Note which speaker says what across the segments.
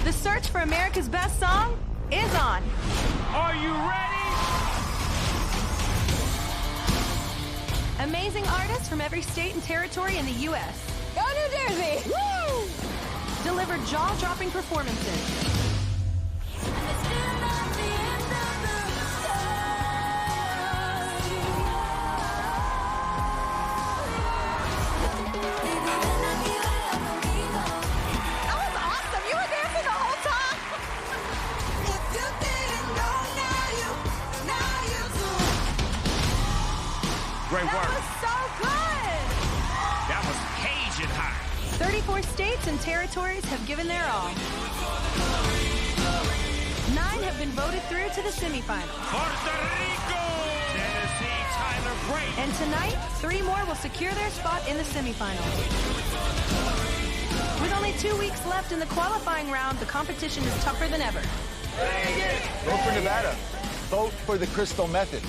Speaker 1: The search for America's best song is on.
Speaker 2: Are you ready?
Speaker 1: Amazing artists from every state and territory in the U.S.
Speaker 3: Go New Jersey!
Speaker 1: Woo! Deliver jaw-dropping performances.
Speaker 2: Great work.
Speaker 1: That was so good!
Speaker 2: That was Cajun hot.
Speaker 1: 34 states and territories have given their all. 9 have been voted through to the semifinals.
Speaker 2: Puerto Rico! Tennessee, Tyler Brate.
Speaker 1: And tonight, 3 more will secure their spot in the semifinals. With only 2 weeks left in the qualifying round, the competition is tougher than ever.
Speaker 4: Vote for Nevada. Vote for the Crystal Method.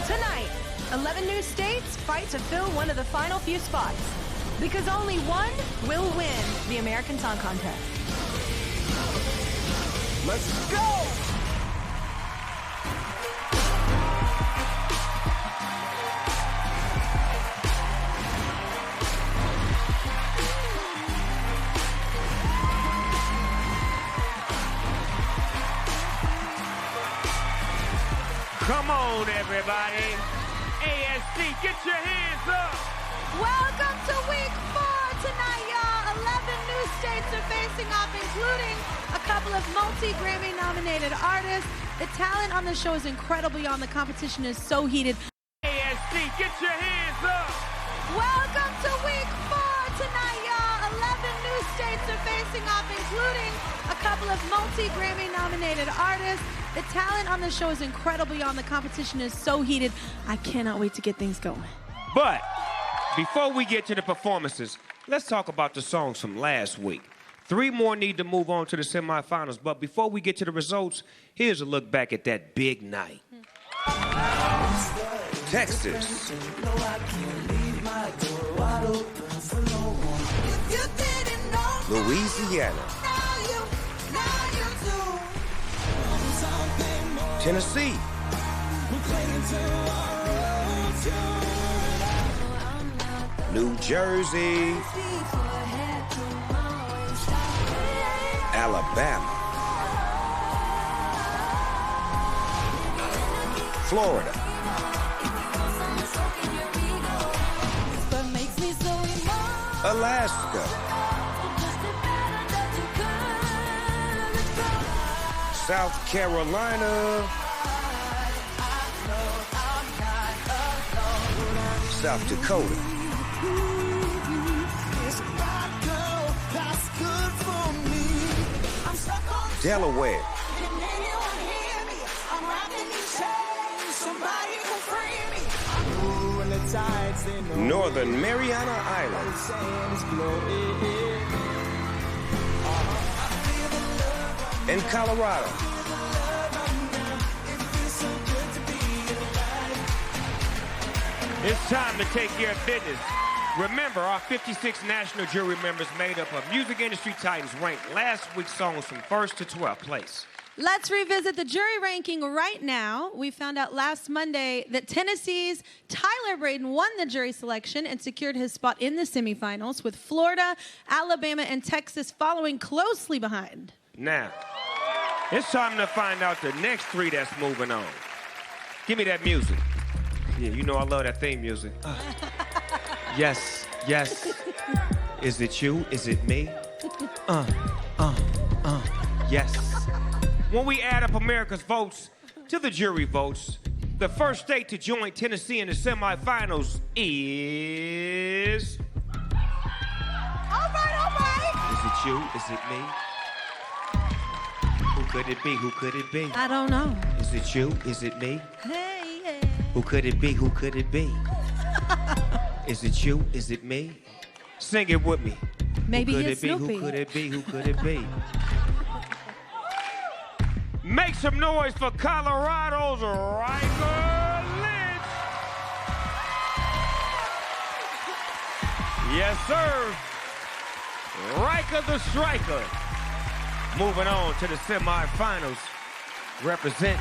Speaker 1: Tonight, 11 new states fight to fill one of the final few spots. Because only one will win the American Song Contest.
Speaker 4: Let's go!
Speaker 2: Come on, everybody. ASC, get your hands up.
Speaker 1: Welcome to week 4 tonight, y'all. 11 new states are facing off, including a couple of multi-Grammy nominated artists. The talent on the show is incredible, y'all. The competition is so heated.
Speaker 2: ASC, get your hands up.
Speaker 1: Welcome to week 4 tonight, y'all. 11 new states are facing off, including a couple of multi-Grammy nominated artists. The talent on the show is incredible, y'all. The competition is so heated. I cannot wait to get things going.
Speaker 2: But before we get to the performances, let's talk about the songs from last week. 3 more need to move on to the semifinals. But before we get to the results, here's a look back at that big night. Texas. Louisiana. Tennessee. New Jersey. Alabama. Florida. Alaska. South Carolina. South Dakota. Delaware. Northern Mariana Islands. And Colorado. It's time to take care of business. Remember, our 56 national jury members made up of music industry titans ranked last week's songs from 1st to 12th place.
Speaker 1: Let's revisit the jury ranking right now. We found out last Monday that Tennessee's Tyler Braden won the jury selection and secured his spot in the semifinals, with Florida, Alabama, and Texas following closely behind.
Speaker 2: Now, it's time to find out the next 3 that's moving on. Give me that music. Yeah, you know I love that theme music. Yes, yes. Is it you? Is it me? Yes. When we add up America's votes to the jury votes, the first state to join Tennessee in the semifinals is...
Speaker 1: All right.
Speaker 2: Is it you? Is it me? Who could it be? Who could it be?
Speaker 1: I don't know.
Speaker 2: Is it you? Is it me?
Speaker 1: Hey, hey.
Speaker 2: Who could it be? Who could it be? Is it you? Is it me? Sing it with me.
Speaker 1: Maybe
Speaker 2: Who could
Speaker 1: it's
Speaker 2: it be?
Speaker 1: Snoopy.
Speaker 2: Who could it be? Who could it be? Make some noise for Colorado's Riker Lynch. Yes, sir. Riker the Striker. Moving on to the semifinals. Representing.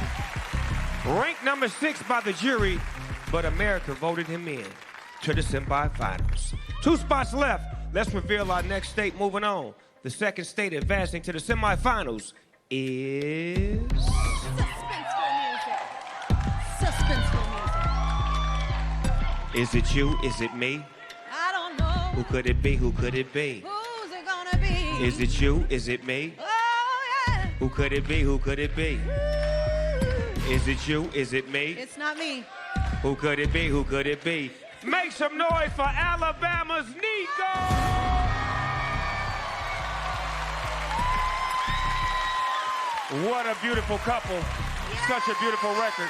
Speaker 2: Ranked number 6 by the jury, but America voted him in to the semifinals. 2 spots left. Let's reveal our next state moving on. The second state advancing to the semifinals is...
Speaker 1: Suspenseful music. Suspenseful music.
Speaker 2: Is it you? Is it me?
Speaker 1: I don't know.
Speaker 2: Who could it be? Who could it be?
Speaker 1: Who's it gonna be?
Speaker 2: Is it you? Is it me?
Speaker 1: Oh, yeah.
Speaker 2: Who could it be? Who could it be? Is it you? Is it me?
Speaker 1: It's not me.
Speaker 2: Who could it be? Who could it be? Make some noise for Alabama's Nico! What a beautiful couple.
Speaker 1: Yeah.
Speaker 2: Such a beautiful record.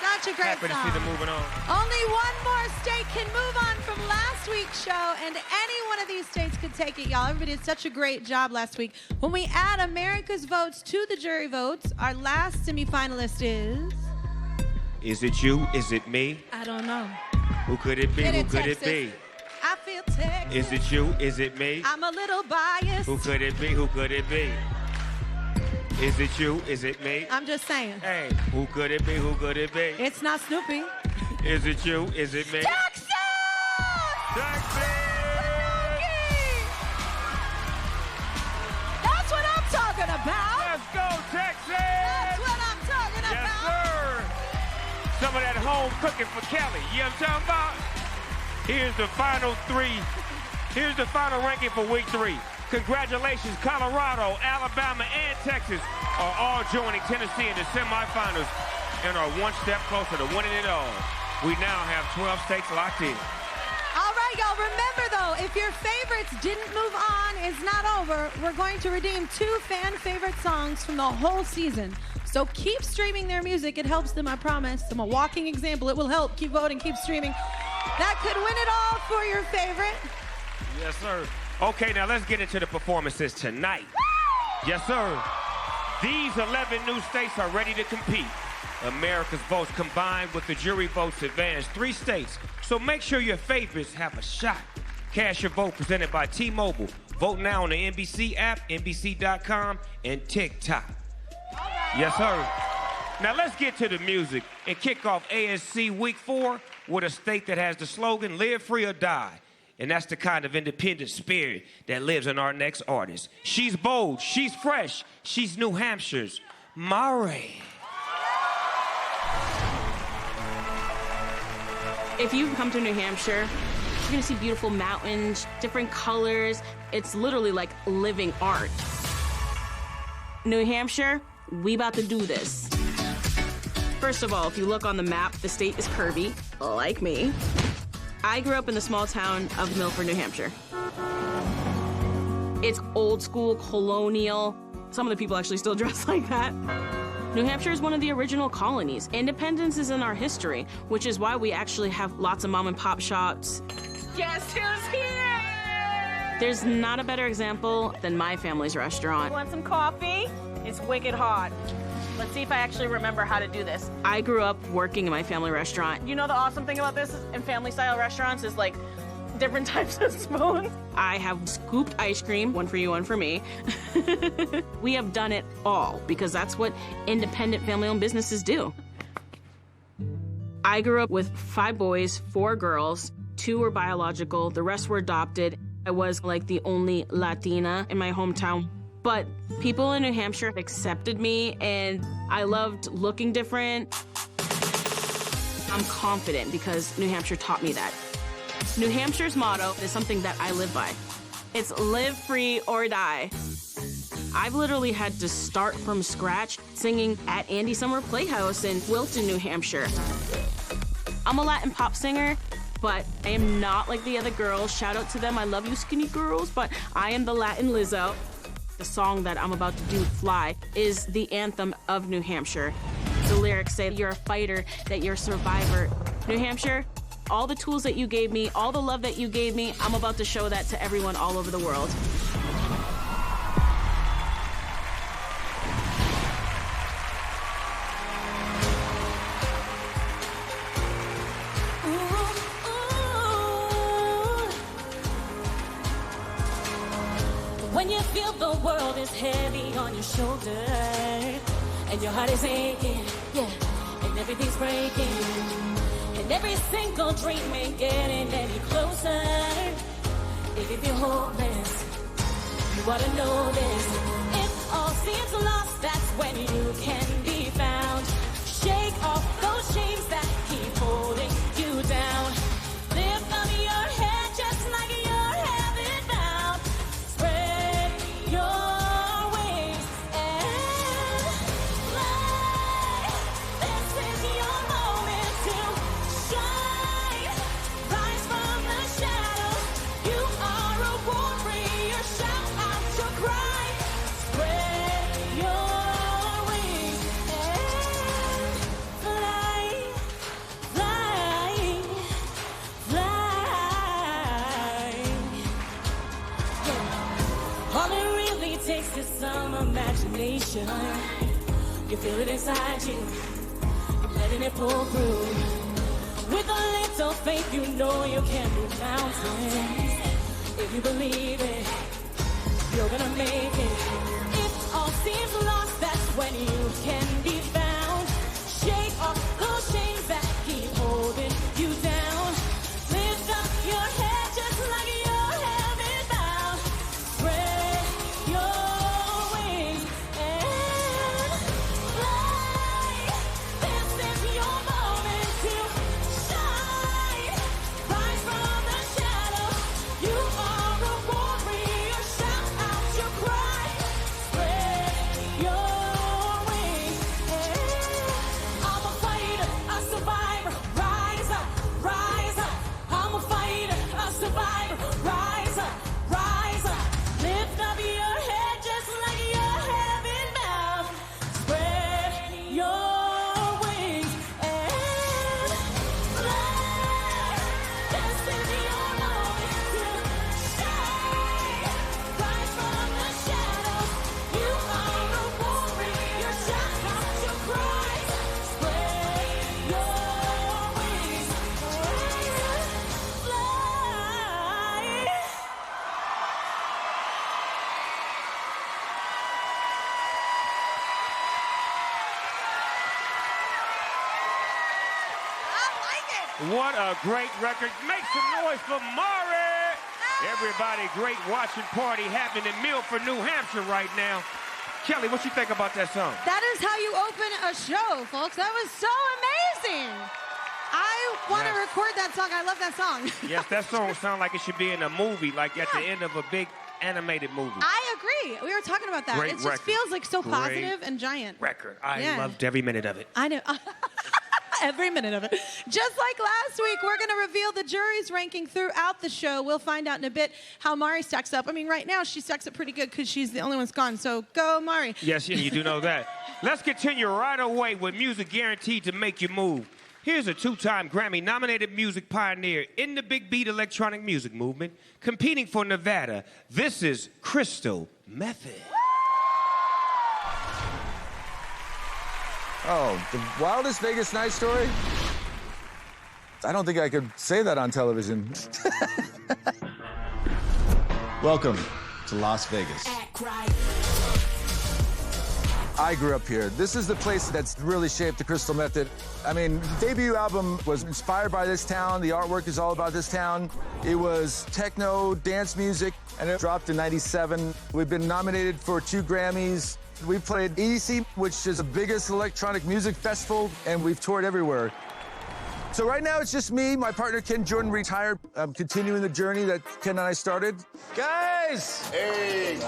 Speaker 1: Such a great
Speaker 2: Happy
Speaker 1: song.
Speaker 2: to see them moving on.
Speaker 1: Only one more state can move on from last week's show, and any one of these states could take it, y'all. Everybody did such a great job last week. When we add America's votes to the jury votes, our last semifinalist is...
Speaker 2: Is it you? Is it me?
Speaker 1: I don't know.
Speaker 2: Who could it be?
Speaker 1: Get
Speaker 2: Who
Speaker 1: it,
Speaker 2: could
Speaker 1: Texas.
Speaker 2: it be?
Speaker 1: I feel Texas.
Speaker 2: Is it you? Is it me?
Speaker 1: I'm a little biased.
Speaker 2: Who could it be? Who could it be? Is it you? Is it me?
Speaker 1: I'm just saying.
Speaker 2: Hey, who could it be? Who could it be?
Speaker 1: It's not Snoopy.
Speaker 2: Is it you? Is it me?
Speaker 1: Texas!
Speaker 2: Texas!
Speaker 1: That's what I'm talking about.
Speaker 2: Let's go, Texas!
Speaker 1: That's what I'm talking
Speaker 2: Yes,
Speaker 1: about.
Speaker 2: sir! Some of that home cooking for Kelly. You know what I'm talking about? Here's the final 3. Here's the final ranking for week 3. Congratulations, Colorado, Alabama, and Texas are all joining Tennessee in the semifinals and are one step closer to winning it all. We now have 12 states locked in.
Speaker 1: All right, y'all. Remember, though, if your favorites didn't move on, it's not over. We're going to redeem 2 fan favorite songs from the whole season. So keep streaming their music. It helps them, I promise. I'm a walking example. It will help. Keep voting. Keep streaming. That could win it all for your favorite.
Speaker 2: Yes, sir. Okay, now let's get into the performances tonight. Yes, sir. These 11 new states are ready to compete. America's votes combined with the jury votes advance 3 states. So make sure your favorites have a shot. Cast your vote presented by T-Mobile. Vote now on the NBC app, NBC.com, and TikTok. Yes, sir. Now let's get to the music and kick off ASC Week 4 with a state that has the slogan, Live Free or Die. And that's the kind of independent spirit that lives in our next artist. She's bold, she's fresh, she's New Hampshire's Mare.
Speaker 3: If you come to New Hampshire, you're gonna see beautiful mountains, different colors. It's literally like living art. New Hampshire, we about to do this. First of all, if you look on the map, the state is curvy, like me. I grew up in the small town of Milford, New Hampshire. It's old school, colonial. Some of the people actually still dress like that. New Hampshire is one of the original colonies. Independence is in our history, which is why we actually have lots of mom and pop shops. Guess who's here? There's not a better example than my family's restaurant.
Speaker 5: Want some coffee? It's wicked hot. Let's see if I actually remember how to do this.
Speaker 3: I grew up working in my family restaurant.
Speaker 5: You know the awesome thing about this in family-style restaurants is like different types of spoons.
Speaker 3: I have scooped ice cream, one for you, one for me. We have done it all because that's what independent family-owned businesses do. I grew up with 5 boys, 4 girls. 2 were biological, the rest were adopted. I was like the only Latina in my hometown. But people in New Hampshire accepted me, and I loved looking different. I'm confident because New Hampshire taught me that. New Hampshire's motto is something that I live by. It's live free or die. I've literally had to start from scratch singing at Andy Summer Playhouse in Wilton, New Hampshire. I'm a Latin pop singer, but I am not like the other girls. Shout out to them, I love you skinny girls, but I am the Latin Lizzo. The song that I'm about to do, Fly, is the anthem of New Hampshire. The lyrics say, you're a fighter, that you're a survivor. New Hampshire, all the tools that you gave me, all the love that you gave me, I'm about to show that to everyone all over the world.
Speaker 6: the world is heavy on your shoulder, and your heart is aching, yeah, and everything's breaking, and every single dream ain't getting any closer. If you feel hopeless, you ought to know this. If all seems lost, that's when you can be found. Shake off those chains that keep holding you down. Lift up your head just like you're heaven bound. Spread your wings and fly. This is your moment to shine. Rise from the shadows. You are a warrior. Shout out your cry. Spread your wings and fly, fly, fly. Yeah. All it really takes is some imagination. You feel it inside you, you're letting it pull through. With a little faith, you know you can move mountains. If you believe it, you're gonna make it. If all seems lost, that's when you can be found. Shake off those chains that keep holding you down. Lift up your head just like you're heaven bound. Spread your wings and fly. This is your moment to shine. Rise from the shadows. You are a warrior. Shout out your cry. Spread your wings and I'm a fighter, a survivor. Rise up, rise up. I'm a fighter, a survivor. Rise up, rise up. Lift up your head just like you're heaven bound. Spread your wings and fly. This is your moment to shine. Rise from the shadows. You are a warrior. Shout out your cry. Spread your wings and fly.
Speaker 2: What a great record. Make some noise for Maury. Everybody, great watching party happening in Milford, New Hampshire right now. Kelly, what you think about that song?
Speaker 1: That is how you open a show, folks. That was so amazing. I want to
Speaker 2: Yes.
Speaker 1: record that song. I love that song.
Speaker 2: Yes, that song sounds like it should be in a movie, like at the end of a big animated movie.
Speaker 1: I agree. We were talking about that.
Speaker 2: Great
Speaker 1: It just
Speaker 2: record.
Speaker 1: feels like so
Speaker 2: Great
Speaker 1: positive and giant.
Speaker 2: Record. I
Speaker 1: Yeah.
Speaker 2: loved every minute of it.
Speaker 1: I know. Every minute of it. Just like last week, we're going to reveal the jury's ranking throughout the show. We'll find out in a bit how Mari stacks up. I mean, right now, she stacks up pretty good because she's the only one that's gone. So go, Mari.
Speaker 2: Yes, you do know that. Let's continue right away with music guaranteed to make you move. Here's a two-time Grammy-nominated music pioneer in the big beat electronic music movement, competing for Nevada. This is Crystal Method.
Speaker 4: Oh, the wildest Vegas night story? I don't think I could say that on television.
Speaker 7: Welcome to Las Vegas.
Speaker 4: I grew up here. This is the place that's really shaped the Crystal Method. I mean, the debut album was inspired by this town. The artwork is all about this town. It was techno, dance music, and it dropped in '97. We've been nominated for 2 Grammys. We played EDC, which is the biggest electronic music festival, and we've toured everywhere. So right now it's just me. My partner Ken Jordan retired. I'm continuing the journey that Ken and I started. Guys!
Speaker 7: Hey,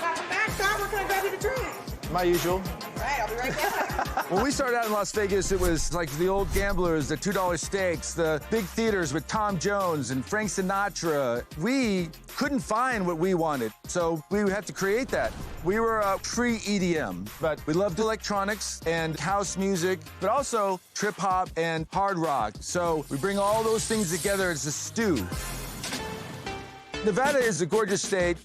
Speaker 8: Back, Scott, we're gonna grab you the drink.
Speaker 4: My usual.
Speaker 8: Right, I'll be right back.
Speaker 4: When we started out in Las Vegas, it was like the old gamblers, the $2 steaks, the big theaters with Tom Jones and Frank Sinatra. We couldn't find what we wanted, so we had to create that. We were pre-EDM, but we loved electronics and house music, but also trip-hop and hard rock. So we bring all those things together as a stew. Nevada is a gorgeous state.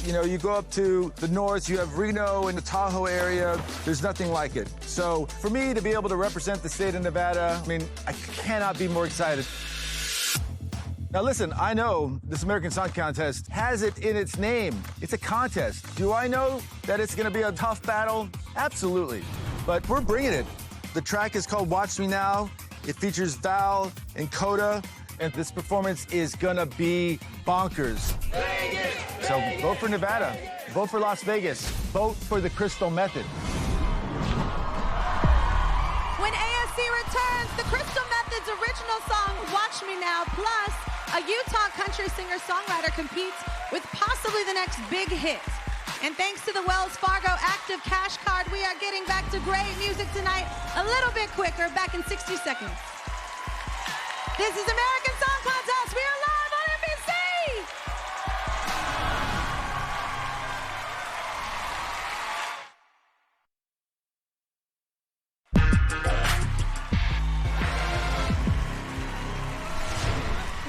Speaker 4: You know, you go up to the north, you have Reno and the Tahoe area. There's nothing like it. So for me to be able to represent the state of Nevada, I mean, I cannot be more excited. Now listen, I know this American Song Contest has it in its name. It's a contest. Do I know that it's gonna be a tough battle? Absolutely. But we're bringing it. The track is called Watch Me Now. It features Val and Coda, and this performance is gonna be bonkers. Vegas! So vote for Nevada. Vote for Las Vegas. Vote for the Crystal Method.
Speaker 1: When ASC returns, the Crystal Method's original song, Watch Me Now, plus a Utah country singer-songwriter competes with possibly the next big hit. And thanks to the Wells Fargo Active Cash Card, we are getting back to great music tonight a little bit quicker, back in 60 seconds. This is American Song Contest. We are live on NBC.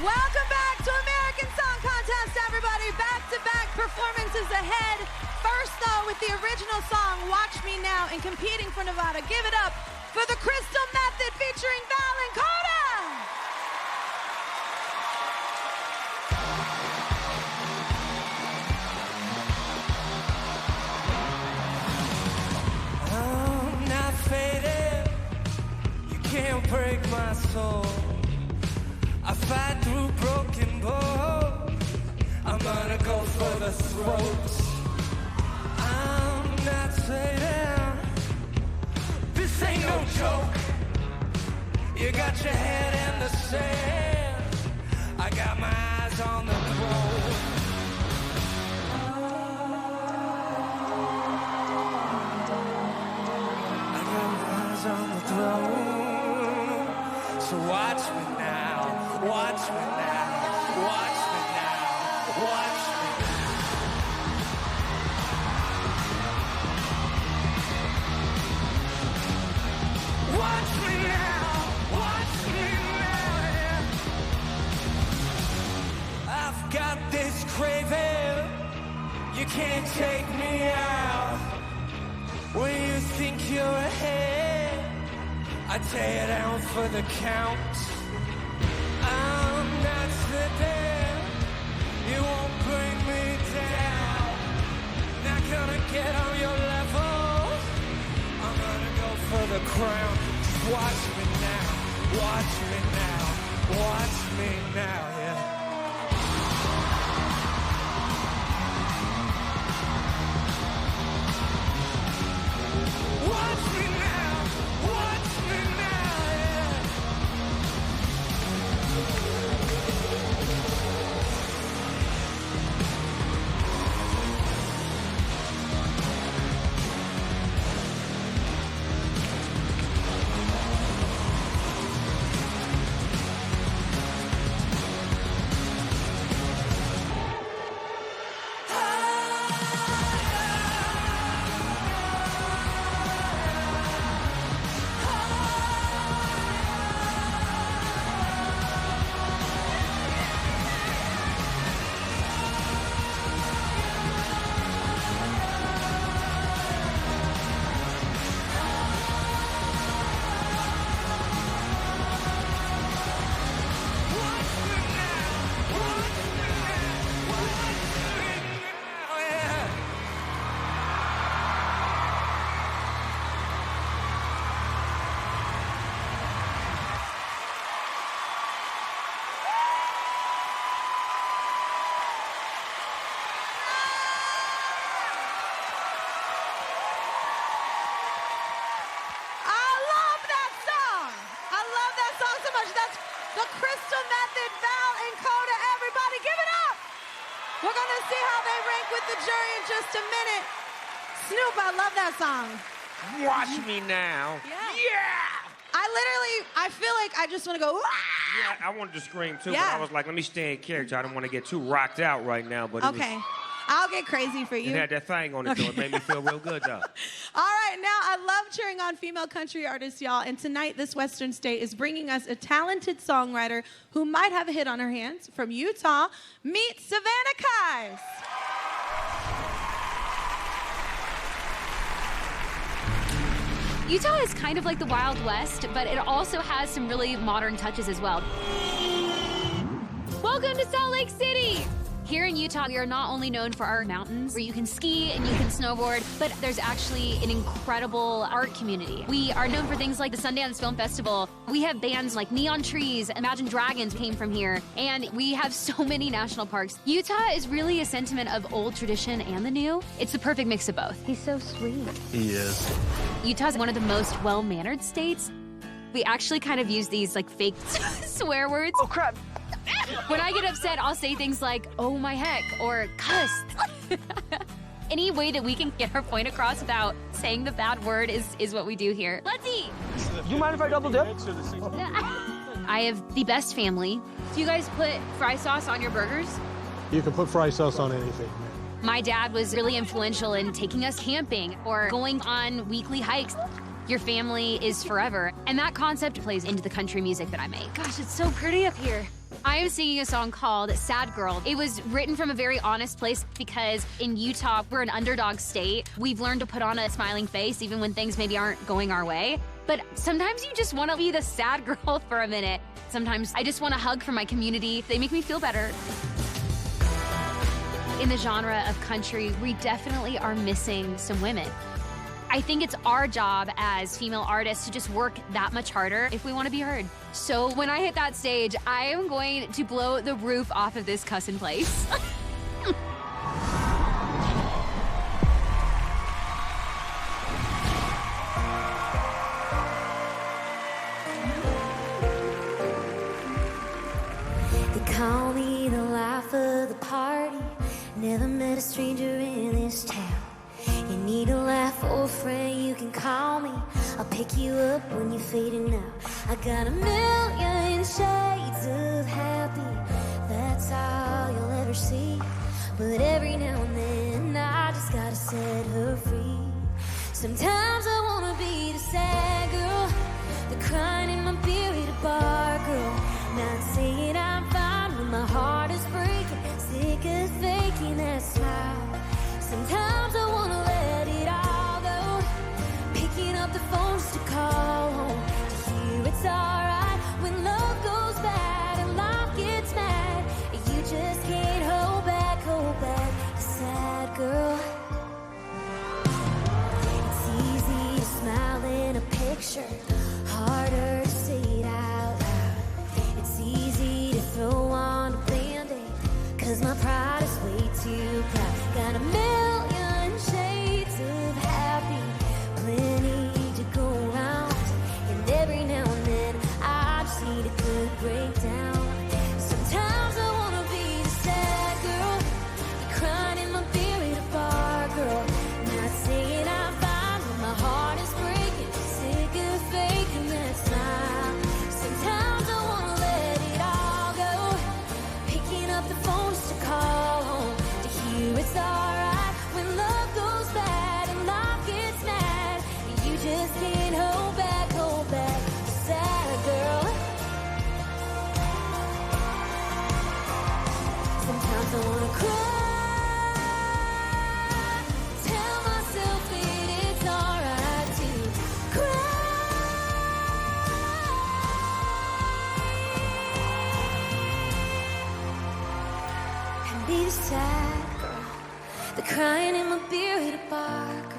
Speaker 1: Welcome back to American Song Contest, everybody. Back-to-back performances ahead. First, though, with the original song, Watch Me Now, and competing for Nevada. Give it up for the Crystal Method featuring Val and Coda.
Speaker 9: I'm not faded. You can't break my soul. I fight through broken bones. I'm gonna go for the throat. I'm not saying this ain't no joke. You got your head in the sand. I got my eyes on the throne. I got my eyes on the throne. So watch me now. Watch me now, watch me now, watch me now. Watch me now, watch me now, yeah. I've got this craving, you can't take me out. When you think you're ahead, I tear you down for the count. I'm not slipping, you won't bring me down. Not gonna get on your level, I'm gonna go for the crown. Just watch me now, watch me now, watch me now, yeah. Watch me now, watch me now, yeah.
Speaker 1: The Crystal Method, Val and Coda. Everybody give it up. We're going to see how they rank with the jury in just a minute. Snoop, I love that song.
Speaker 2: Watch me now. Yeah!
Speaker 1: I feel like I just want to go, "Wah!"
Speaker 2: Yeah, I wanted to scream too,
Speaker 1: Yeah.
Speaker 2: but I was like, let me stay in character. I don't want to get too rocked out right now. But
Speaker 1: Okay. I'll get crazy for you.
Speaker 2: It had that thing on it, though. It made me feel real good, though.
Speaker 1: All right, now I love cheering on female country artists, y'all. And tonight, this Western state is bringing us a talented songwriter who might have a hit on her hands. From Utah, meet Savannah Kais.
Speaker 10: Utah is kind of like the Wild West, but it also has some really modern touches as well. Welcome to Salt Lake City! Here in Utah, we are not only known for our mountains, where you can ski and you can snowboard, but there's actually an incredible art community. We are known for things like the Sundance Film Festival. We have bands like Neon Trees, Imagine Dragons came from here, and we have so many national parks. Utah is really a sentiment of old tradition and the new. It's the perfect mix of both. He's so sweet.
Speaker 7: He is.
Speaker 10: Utah's one of the most well-mannered states. We actually kind of use these like fake swear words.
Speaker 5: Oh, crap.
Speaker 10: When I get upset, I'll say things like, oh my heck, or cuss. Any way that we can get our point across without saying the bad word is what we do here. Let's eat.
Speaker 5: Do you mind if I double dip?
Speaker 10: I have the best family. Do you guys put fry sauce on your burgers?
Speaker 11: You can put fry sauce on anything.
Speaker 10: My dad was really influential in taking us camping or going on weekly hikes. Your family is forever. And that concept plays into the country music that I make. Gosh, it's so pretty up here. I am singing a song called Sad Girl. It was written from a very honest place because in Utah, we're an underdog state. We've learned to put on a smiling face even when things maybe aren't going our way. But sometimes you just want to be the sad girl for a minute. Sometimes I just want a hug from my community. They make me feel better. In the genre of country, we definitely are missing some women. I think it's our job as female artists to just work that much harder if we want to be heard. So when I hit that stage, I am going to blow the roof off of this cussin' place.
Speaker 6: They call me the life of the party. Never met a stranger in this town. You need a laugh or a friend, you can call me. I'll pick you up when you're fading out. I got a million shades of happy. That's all you'll ever see. But every now and then I just gotta set her free. Sometimes I wanna be the sad girl, the crying in my beer at a bar girl. Not saying I'm fine when my heart is breaking, sick of faking that smile. Sometimes I wanna let it all go, picking up the phone just to call home, to hear it's alright when love goes bad and life gets mad. You just can't hold back, the sad girl. It's easy to smile in a picture, harder to say it out loud. It's easy to throw on a band-aid, cause my pride is way too proud. Got a million shades of happy, plenty to go around. And every now and then I just need a good breakdown. Sometimes I wanna be the sad girl, the crying in my beer at a bar girl. Not saying I'm fine when my heart is breaking, sick of faking that smile. Sometimes I wanna let it all go, picking up the phone just to call home, to hear it's alright when love goes bad and life gets mad. You just can't hold back, the sad girl. Sometimes I wanna cry, tell myself that it's alright to cry. And be the sad girl, the crying in my beer at a bar girl.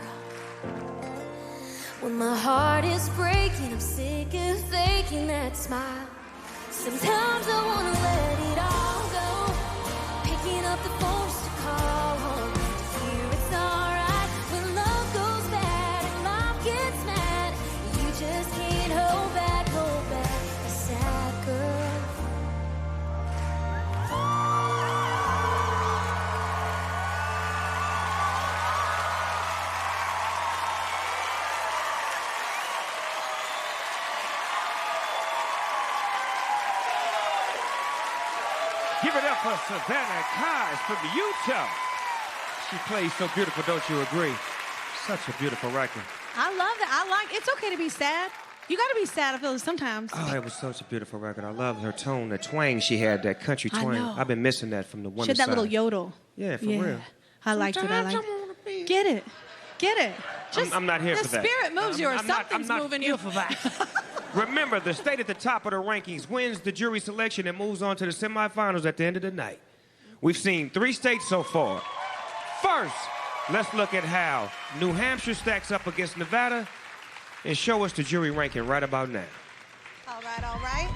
Speaker 6: When my heart is breaking, I'm sick of faking that smile. Sometimes I wanna let it all go, picking up the phone just to call home, to hear it's alright when love goes bad and life gets mad. You just can't hold back, the sad girl.
Speaker 2: Give it up for Savannah Kies from Utah. She plays so beautiful, don't you agree? Such a beautiful record.
Speaker 1: I love that. It's okay to be sad. You gotta be sad, I feel, sometimes.
Speaker 2: Oh, it was such a beautiful record. I love her tone, the twang she had, that country twang. I've been missing that from the woman's
Speaker 1: She had that
Speaker 2: side.
Speaker 1: little yodel.
Speaker 2: Yeah, for real.
Speaker 1: I liked it. Get it.
Speaker 2: I'm not here for that.
Speaker 1: The spirit moves you or something's moving you.
Speaker 2: For that. Remember, the state at the top of the rankings wins the jury selection and moves on to the semifinals at the end of the night. We've seen 3 states so far. First, let's look at how New Hampshire stacks up against Nevada and show us the jury ranking right about now.
Speaker 1: All right, all right.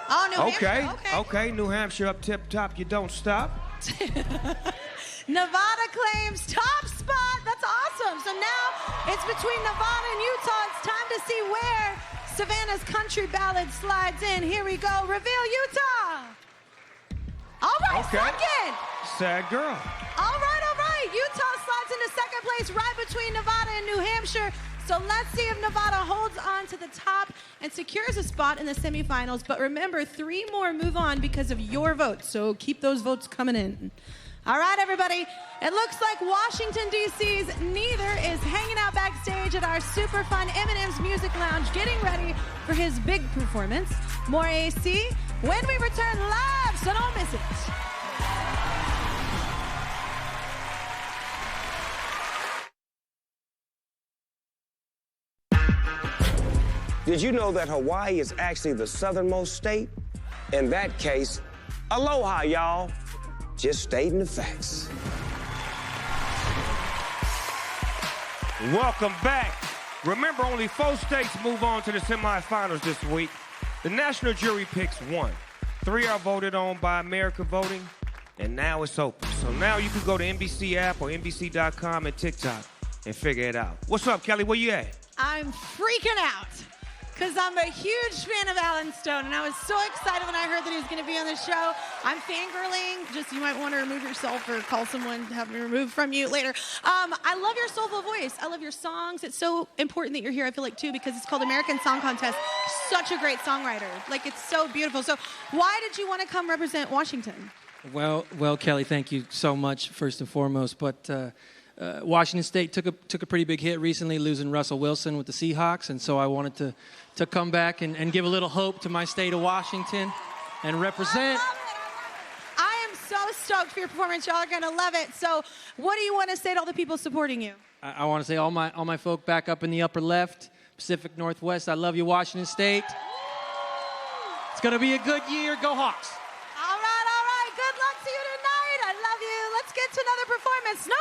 Speaker 1: Oh, New Hampshire,
Speaker 2: okay, New Hampshire up tip top, you don't stop.
Speaker 1: Nevada claims top spot. That's awesome. So now it's between Nevada and Utah. It's time to see where Savannah's country ballad slides in. Here we go. Reveal Utah. All right, second.
Speaker 2: Sad girl.
Speaker 1: All right, all right. Utah slides into second place right between Nevada and New Hampshire. So let's see if Nevada holds on to the top and secures a spot in the semifinals. But remember, 3 more move on because of your votes. So keep those votes coming in. All right, everybody. It looks like Washington, D.C.'s Neither is hanging out backstage at our super fun M&M's Music Lounge, getting ready for his big performance. More AC when we return live, so don't miss it.
Speaker 12: Did you know that Hawaii is actually the southernmost state? In that case, aloha, y'all. Just stating the facts.
Speaker 2: Welcome back. Remember, only 4 states move on to the semifinals this week. The national jury picks 1. 3 are voted on by America Voting, and now it's open. So now you can go to NBC app or NBC.com and TikTok and figure it out. What's up, Kelly? Where you at?
Speaker 1: I'm freaking out because I'm a huge fan of Alan Stone, and I was so excited when I heard that he was going to be on the show. I'm fangirling. Just, you might want to remove yourself or call someone to have me removed from you later. I love your soulful voice. I love your songs. It's so important that you're here, I feel like, too, because it's called American Song Contest. Such a great songwriter. Like, it's so beautiful. So why did you want to come represent Washington?
Speaker 13: Well, Kelly, thank you so much, first and foremost. But Washington State took a pretty big hit recently, losing Russell Wilson with the Seahawks, and so I wanted to come back and give a little hope to my state of Washington and represent.
Speaker 1: I am so stoked for your performance. Y'all are going to love it. So what do you want to say to all the people supporting you?
Speaker 13: I want to say all my folk back up in the upper left, Pacific Northwest, I love you, Washington State. It's going to be a good year. Go Hawks.
Speaker 1: All right. Good luck to you tonight. I love you. Let's get to another performance. No.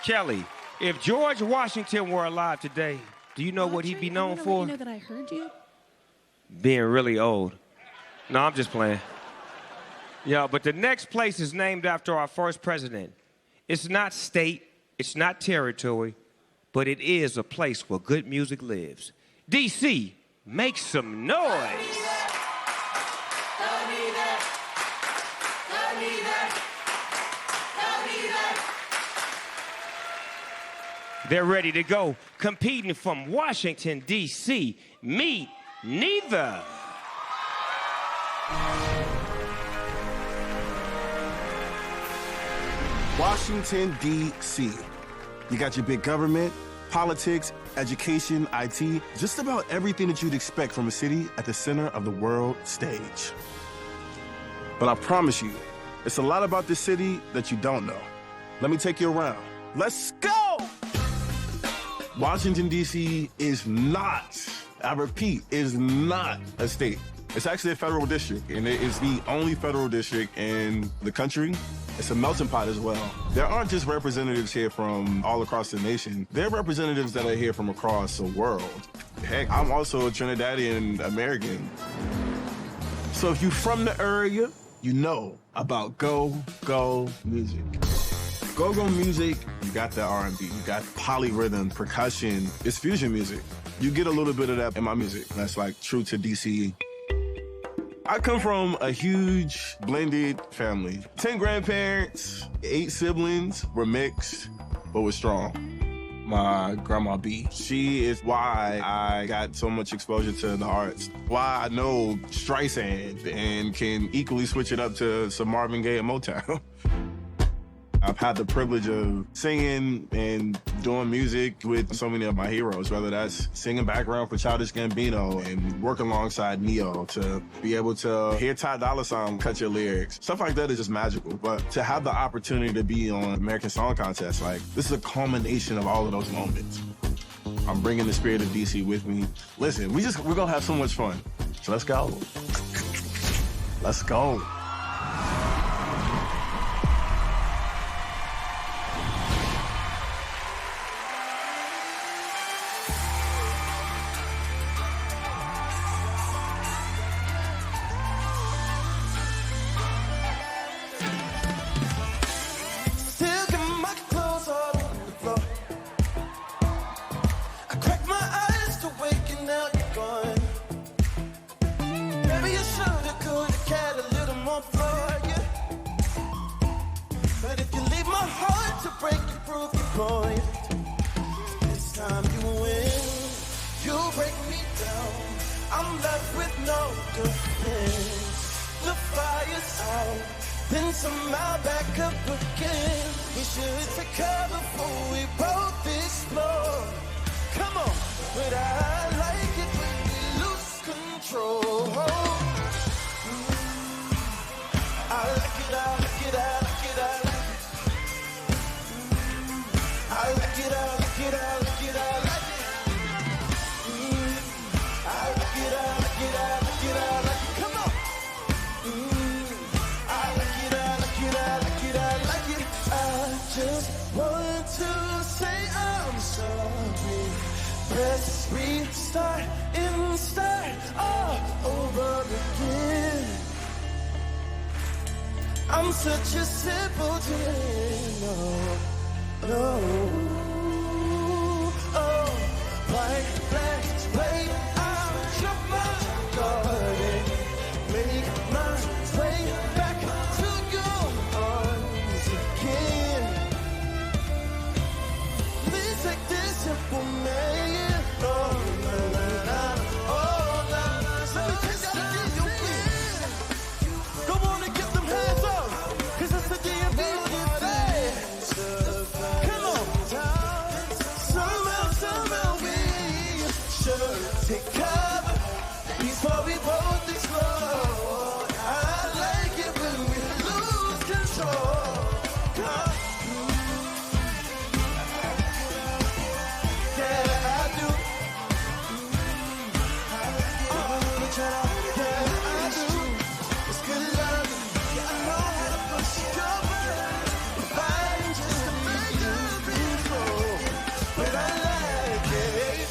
Speaker 2: Kelly, if George Washington were alive today, do you know what he'd be known for?
Speaker 1: You know that I heard you?
Speaker 2: Being really old. No, I'm just playing. Yeah, but the next place is named after our first president. It's not state, it's not territory, but it is a place where good music lives. D.C., make some noise. They're ready to go, competing from Washington, D.C. Meet Neither.
Speaker 7: Washington, D.C. You got your big government, politics, education, IT, just about everything that you'd expect from a city at the center of the world stage. But I promise you, it's a lot about this city that you don't know. Let me take you around. Let's go! Washington, D.C. is not, I repeat, is not a state. It's actually a federal district, and it is the only federal district in the country. It's a melting pot as well. There aren't just representatives here from all across the nation. There are representatives that are here from across the world. Heck, I'm also a Trinidadian American. So if you're from the area, you know about go-go music. Go-go music, you got the R&B, you got polyrhythm, percussion. It's fusion music. You get a little bit of that in my music. That's like true to DC. I come from a huge blended family. 10 grandparents, 8 siblings. We're mixed, but we're strong. My grandma B, she is why I got so much exposure to the arts. Why I know Streisand and can equally switch it up to some Marvin Gaye and Motown. I've had the privilege of singing and doing music with so many of my heroes, whether that's singing background for Childish Gambino and working alongside Neo, to be able to hear Ty Dolla $ign cut your lyrics. Stuff like that is just magical. But to have the opportunity to be on American Song Contest, like, this is a culmination of all of those moments. I'm bringing the spirit of DC with me. Listen, we're gonna have so much fun. So let's go. Let's go.
Speaker 9: Still got my clothes all on the floor. I crack my eyes to waking now you're gone. Maybe you shoulda, coulda, cared a little more for you. But if you leave my heart to break, you prove your point. This time you win, you break me down. I'm left with no defense. The fire's out, then somehow back up again. We should take cover before we both explode. Come on, but I like it when we lose control. I like it, I like it, I like it, I like it. I like it, I like it, I like it, I like it. I like it, I like it, I like it, I like it. Come on. I like it, I like it, I like it, I like it. I just want to say I'm sorry. Press restart and start all over again. I'm such a simpleton. No. Oh, white flags wave out of my garden. Make my way back to your arms again. Please take this simple man. Oh, na, na, na. Oh, na, na. Let me take that again, you please. Go on and get them hands up, 'cause it's the DMV day. Come on. Somehow we should take cover before we both explode. I like it when we lose control. Yeah, I do. Yeah, I do. It's good love. Yeah, I know how to push you over. Fighting just to make you control. But I like it.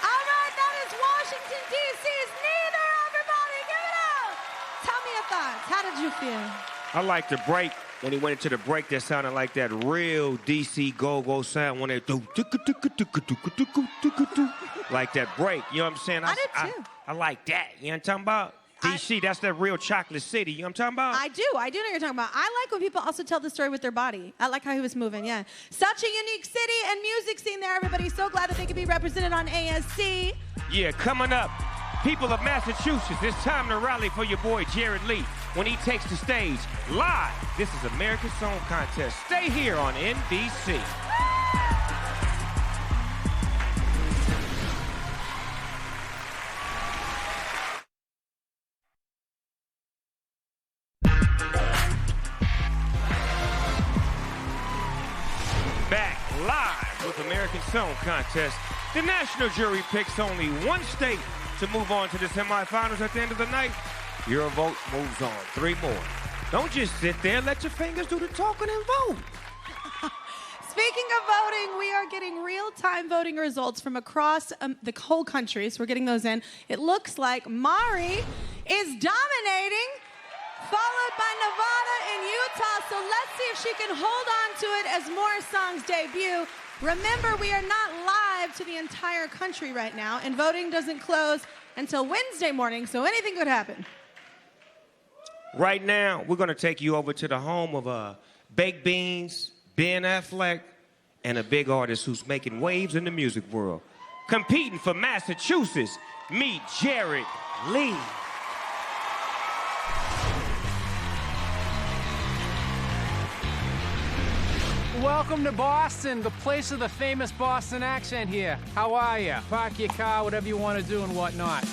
Speaker 1: All right, that is Washington, D.C.'s Neither. Everybody, give it up. Tell me your thoughts. How did you feel?
Speaker 2: I like the break. When he went into the break, that sounded like that real DC go-go sound when they do like that break. You know what I'm saying?
Speaker 1: I did too.
Speaker 2: I like that. You know what I'm talking about? DC, that's that real chocolate city. You know what I'm talking about?
Speaker 1: I do know what you're talking about. I like when people also tell the story with their body. I like how he was moving, yeah. Such a unique city and music scene there, everybody. So glad that they could be represented on ASC.
Speaker 2: Yeah, coming up, people of Massachusetts, it's time to rally for your boy Jared Lee when he takes the stage live. This is American Song Contest. Stay here on NBC. Back live with American Song Contest. The national jury picks only one state to move on to the semifinals at the end of the night. Your vote moves on. 3 more. Don't just sit there. Let your fingers do the talking and vote.
Speaker 1: Speaking of voting, we are getting real-time voting results from across the whole country, so we're getting those in. It looks like Mari is dominating, followed by Nevada and Utah, so let's see if she can hold on to it as more songs debut. Remember, we are not live to the entire country right now, and voting doesn't close until Wednesday morning, so anything could happen.
Speaker 2: Right now, we're going to take you over to the home of Baked Beans, Ben Affleck, and a big artist who's making waves in the music world. Competing for Massachusetts, meet Jared Lee.
Speaker 14: welcome to Boston, the place of the famous Boston accent here. How are you? Park your car, whatever you want to do and whatnot.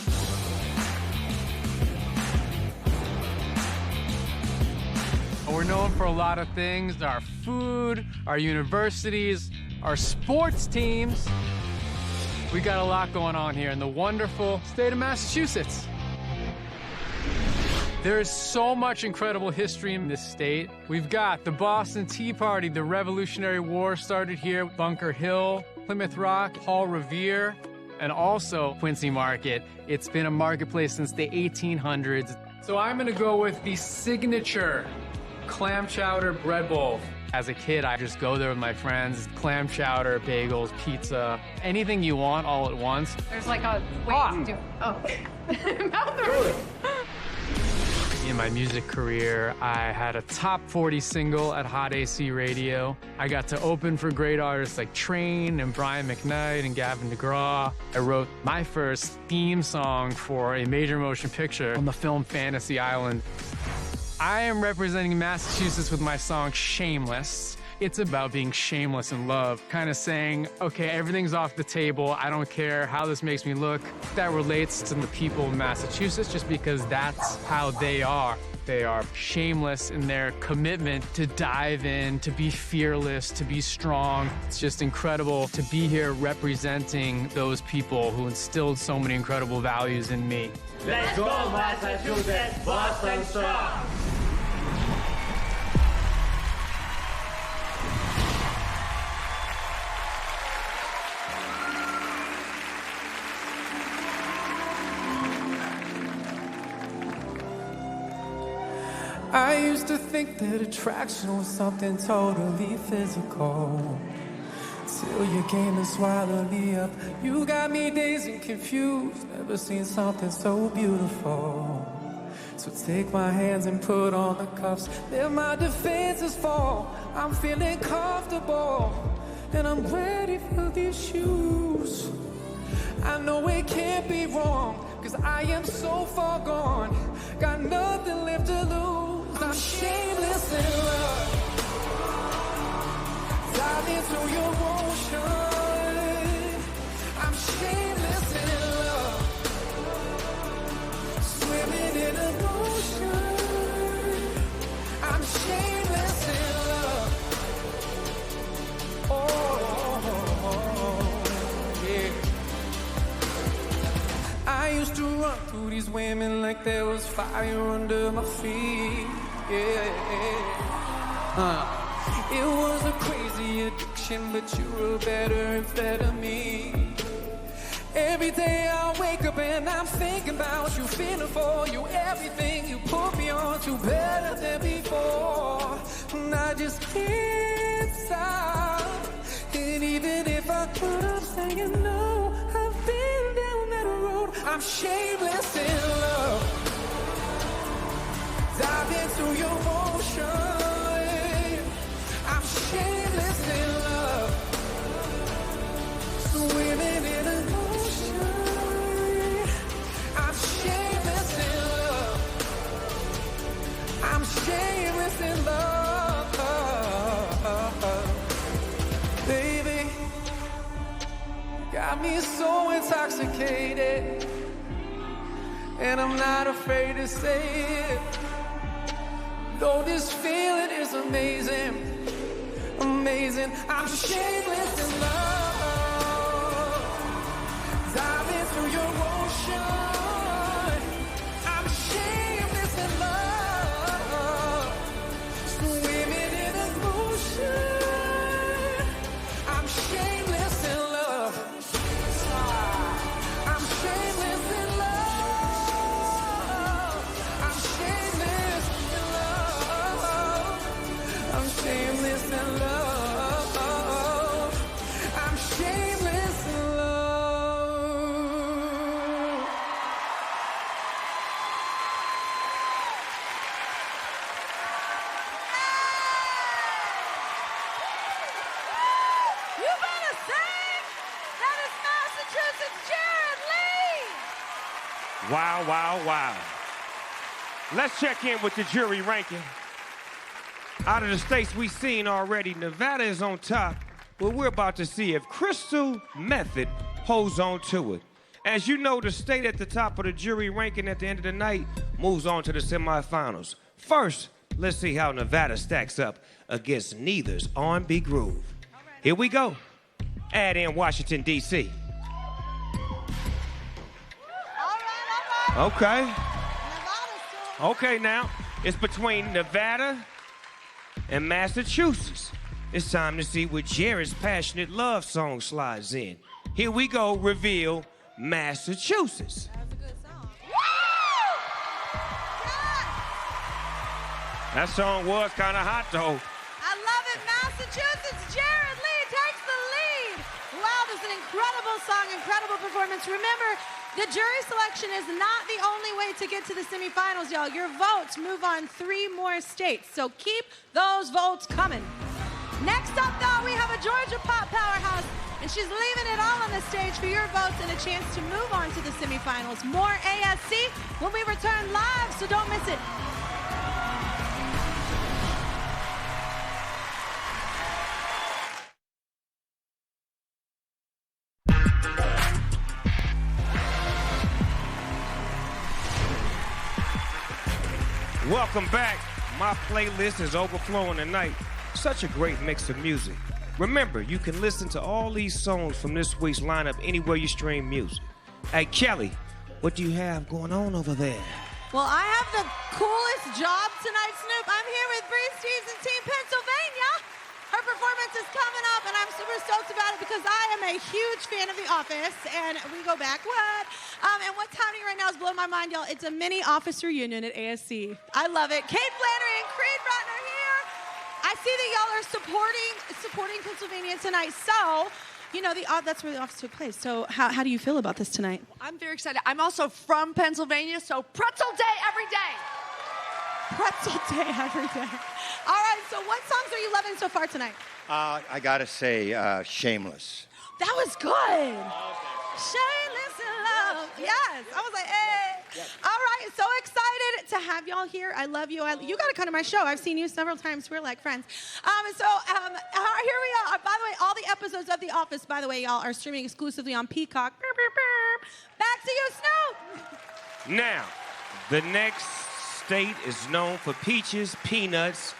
Speaker 14: We're known for a lot of things, our food, our universities, our sports teams. We got a lot going on here in the wonderful state of Massachusetts. There is so much incredible history in this state. We've got the Boston Tea Party, the Revolutionary War started here, Bunker Hill, Plymouth Rock, Paul Revere, and also Quincy Market. It's been a marketplace since the 1800s. So I'm gonna go with the signature clam chowder bread bowl. As a kid, I just go there with my friends, clam chowder, bagels, pizza, anything you want all at once.
Speaker 15: There's like a way to do. Oh.
Speaker 14: In my music career, I had a top 40 single at Hot AC Radio. I got to open for great artists like Train and Brian McKnight and Gavin DeGraw. I wrote my first theme song for a major motion picture on the film Fantasy Island. I am representing Massachusetts with my song Shameless. It's about being shameless in love, kind of saying, okay, everything's off the table. I don't care how this makes me look. That relates to the people of Massachusetts just because that's how they are. They are shameless in their commitment to dive in, to be fearless, to be strong. It's just incredible to be here representing those people who instilled so many incredible values in me.
Speaker 9: Let's go, Massachusetts, Boston strong!
Speaker 16: I used to think that attraction was something totally physical, till you came and swallowed me up. You got me dazed and confused, never seen something so beautiful. So take my hands and put on the cuffs, let my defenses fall. I'm feeling comfortable, and I'm ready for these shoes. I know it can't be wrong, 'cause I am so far gone, got nothing left to lose. I'm shameless in love, diving through your ocean. I'm shameless in love, swimming in emotion. I'm shameless in love. Oh, yeah. I used to run through these women like there was fire under my feet. It was a crazy addiction, but you were better amphetamine. Every day I wake up and I'm thinking about you, feeling for you, everything you put me on to better than before. And I just can't stop. And even if I could, I'm saying no. I've been down that road. I'm shameless in love, diving through your ocean. I'm shameless in love, swimming in emotion. I'm shameless in love, I'm shameless in love. Baby, got me so intoxicated, and I'm not afraid to say it. Though this feeling is amazing, amazing, I'm shameless in love, diving through your ocean. I'm shameless in love, swimming in emotion. I'm shameless in love, I'm shameless in love, I'm shameless in love, I'm shameless in love, I'm shameless in love.
Speaker 1: You better sing! That is Massachusetts Jared Lee!
Speaker 2: Wow, wow, wow. Let's check in with the jury ranking. Out of the states we've seen already, Nevada is on top, but we're about to see if Crystal Method holds on to it. As you know, the state at the top of the jury ranking at the end of the night moves on to the semifinals. First, let's see how Nevada stacks up against neither's R&B groove. Here we go. Add in Washington, D.C. Okay. Okay, now, it's between Nevada and Massachusetts. It's time to see what Jared's passionate love song slides in. Here we go, reveal Massachusetts.
Speaker 1: That was a good song.
Speaker 2: That song was kind of hot, though.
Speaker 1: I love it, Massachusetts. Jared Lee takes the lead. Wow, this is an incredible song, incredible performance. Remember, the jury selection is not the only way to get to the semifinals, y'all. Your votes move on 3 more states, so keep those votes coming. Next up, though, we have a Georgia pop powerhouse, and she's leaving it all on the stage for your votes and a chance to move on to the semifinals. More ASC when we return live, so don't miss it.
Speaker 2: Welcome back. My playlist is overflowing tonight. Such a great mix of music. Remember, you can listen to all these songs from this week's lineup anywhere you stream music. Hey, Kelly, what do you have going on over there?
Speaker 1: Well, I have the coolest job tonight, Snoop. I'm here with Bree Steves and Team Pennsylvania. Her performance is coming up, and I'm super stoked about it because I am a huge fan of The Office, and we go back, what? And what's happening right now is blowing my mind, y'all. It's a mini office reunion at ASC. I love it. Kate Flannery and Creed Bratton are here. I see that y'all are supporting Pennsylvania tonight, so... You know, that's where the office took place. So how do you feel about this tonight?
Speaker 17: I'm very excited. I'm also from Pennsylvania, so pretzel day every day.
Speaker 1: Pretzel day every day. All right, so what songs are you loving so far tonight?
Speaker 18: I gotta say, Shameless.
Speaker 1: That was good. Shameless in love. Yes. I was like, hey. Yep. All right, so excited to have y'all here. I love you. You got to come to my show. I've seen you several times. We're like friends. Here we are. By the way, all the episodes of The Office, by the way, y'all, are streaming exclusively on Peacock. Back to you, Snoop.
Speaker 2: Now, the next state is known for peaches, peanuts,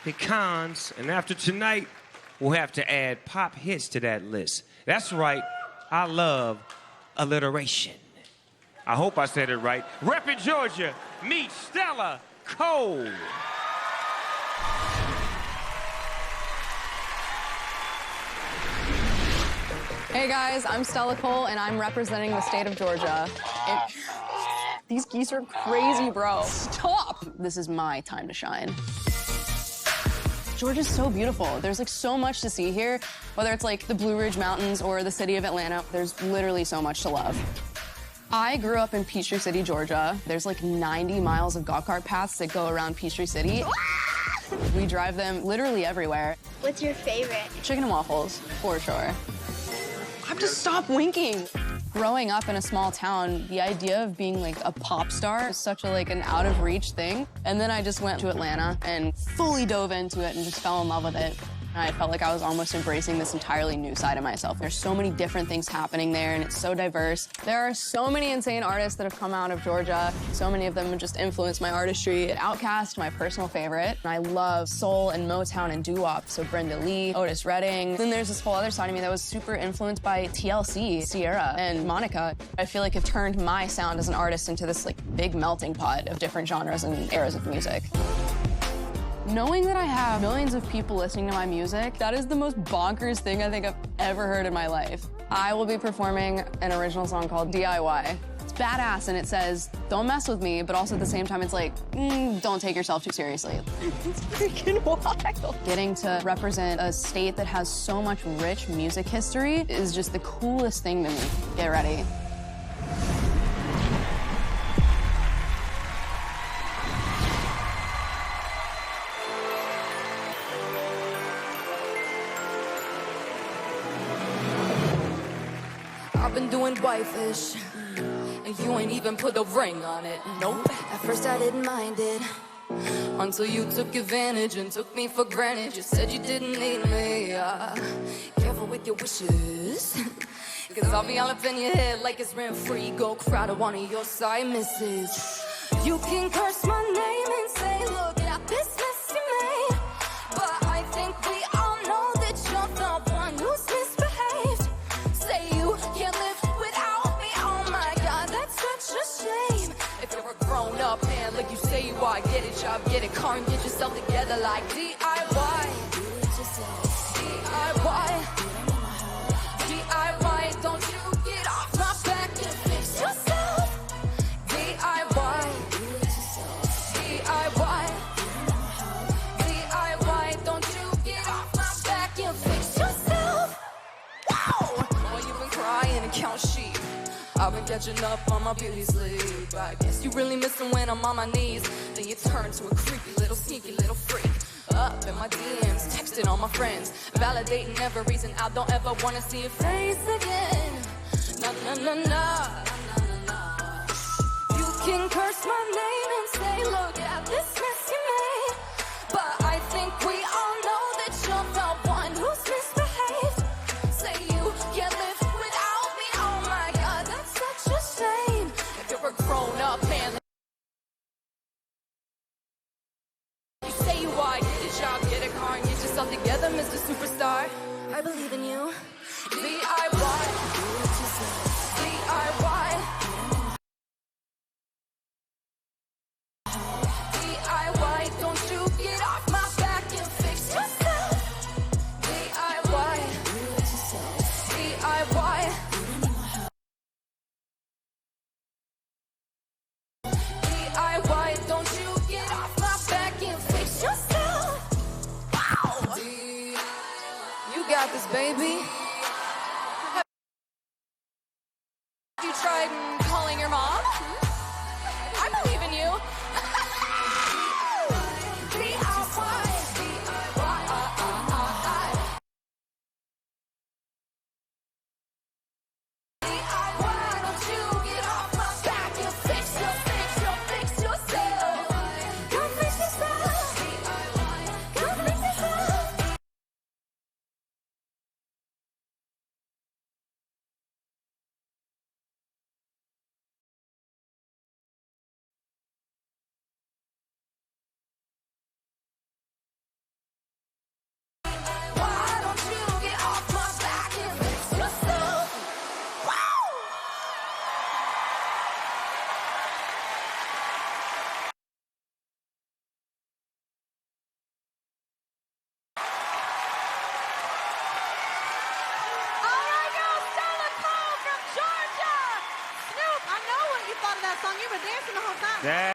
Speaker 2: pecans, and after tonight, we'll have to add pop hits to that list. That's right. I love alliteration. I hope I said it right. Reppin' Georgia, meet Stella Cole.
Speaker 19: Hey guys, I'm Stella Cole and I'm representing the state of Georgia. These geese are crazy, bro. Stop! This is my time to shine. Georgia's so beautiful. There's like so much to see here. Whether it's like the Blue Ridge Mountains or the city of Atlanta, there's literally so much to love. I grew up in Peachtree City, Georgia. There's like 90 miles of golf cart paths that go around Peachtree City. We drive them literally everywhere.
Speaker 20: What's your favorite?
Speaker 19: Chicken and waffles, for sure. I'm just stop winking. Growing up in a small town, the idea of being like a pop star is such a an out of reach thing. And then I just went to Atlanta and fully dove into it and just fell in love with it. I felt like I was almost embracing this entirely new side of myself. There's so many different things happening there, and it's so diverse. There are so many insane artists that have come out of Georgia. So many of them have just influenced my artistry. Outkast, my personal favorite. And I love soul and Motown and doo-wop, so Brenda Lee, Otis Redding. Then there's this whole other side of me that was super influenced by TLC, Sierra, and Monica. I feel like it turned my sound as an artist into this big melting pot of different genres and eras of music. Knowing that I have millions of people listening to my music, that is the most bonkers thing I think I've ever heard in my life. I will be performing an original song called DIY. It's badass and it says, don't mess with me, but also at the same time it's like, don't take yourself too seriously. It's freaking wild. Getting to represent a state that has so much rich music history is just the coolest thing to me. Get ready.
Speaker 6: I've been doing whitefish, and you ain't even put a ring on it. Nope. At first I didn't mind it,
Speaker 20: Until you took advantage and took me for granted. You said you didn't need me. Careful with your wishes. Cause I'll be all up in your head like it's rent-free. Go cry to one of your side misses. You can curse my name and say, look at this mess you made. But I think we all know that you're the one who's misbehaved. Say you can't live without me. Oh my God, that's such a shame. If you're a grown-up man, like you say you are, get a job, get a car, and get yourself together like DIY. DIY. DIY, don't you get off my back and fix yourself. DIY. DIY. DIY, don't you get off my back and fix yourself. Wow! Well, you've been crying and count sheep. I've been catching up on my beauty sleep. I guess you really missing when I'm on my knees. Then you turn to a creepy little sneaky little freak. Up in my DMs, texting all my friends, validating every reason I don't ever wanna see your face again. No, no, no, no. You can curse my name and say, look at this mess you made. But I think we all know that you're the one who's misbehaved. Say you can't live without me. Oh my God, that's such a shame. If you're a grown-up man, you say you are, get a job, get a car, and get yourself together, Mr. Superstar. I believe in you. DIY. DIY. DIY, don't you get off my back and fix yourself. DIY. DIY. DIY, don't you get off my back and fix yourself. Wow. You got this, baby. Have you tried calling your mom? I believe in you.
Speaker 1: That song, you were dancing the whole time.
Speaker 2: That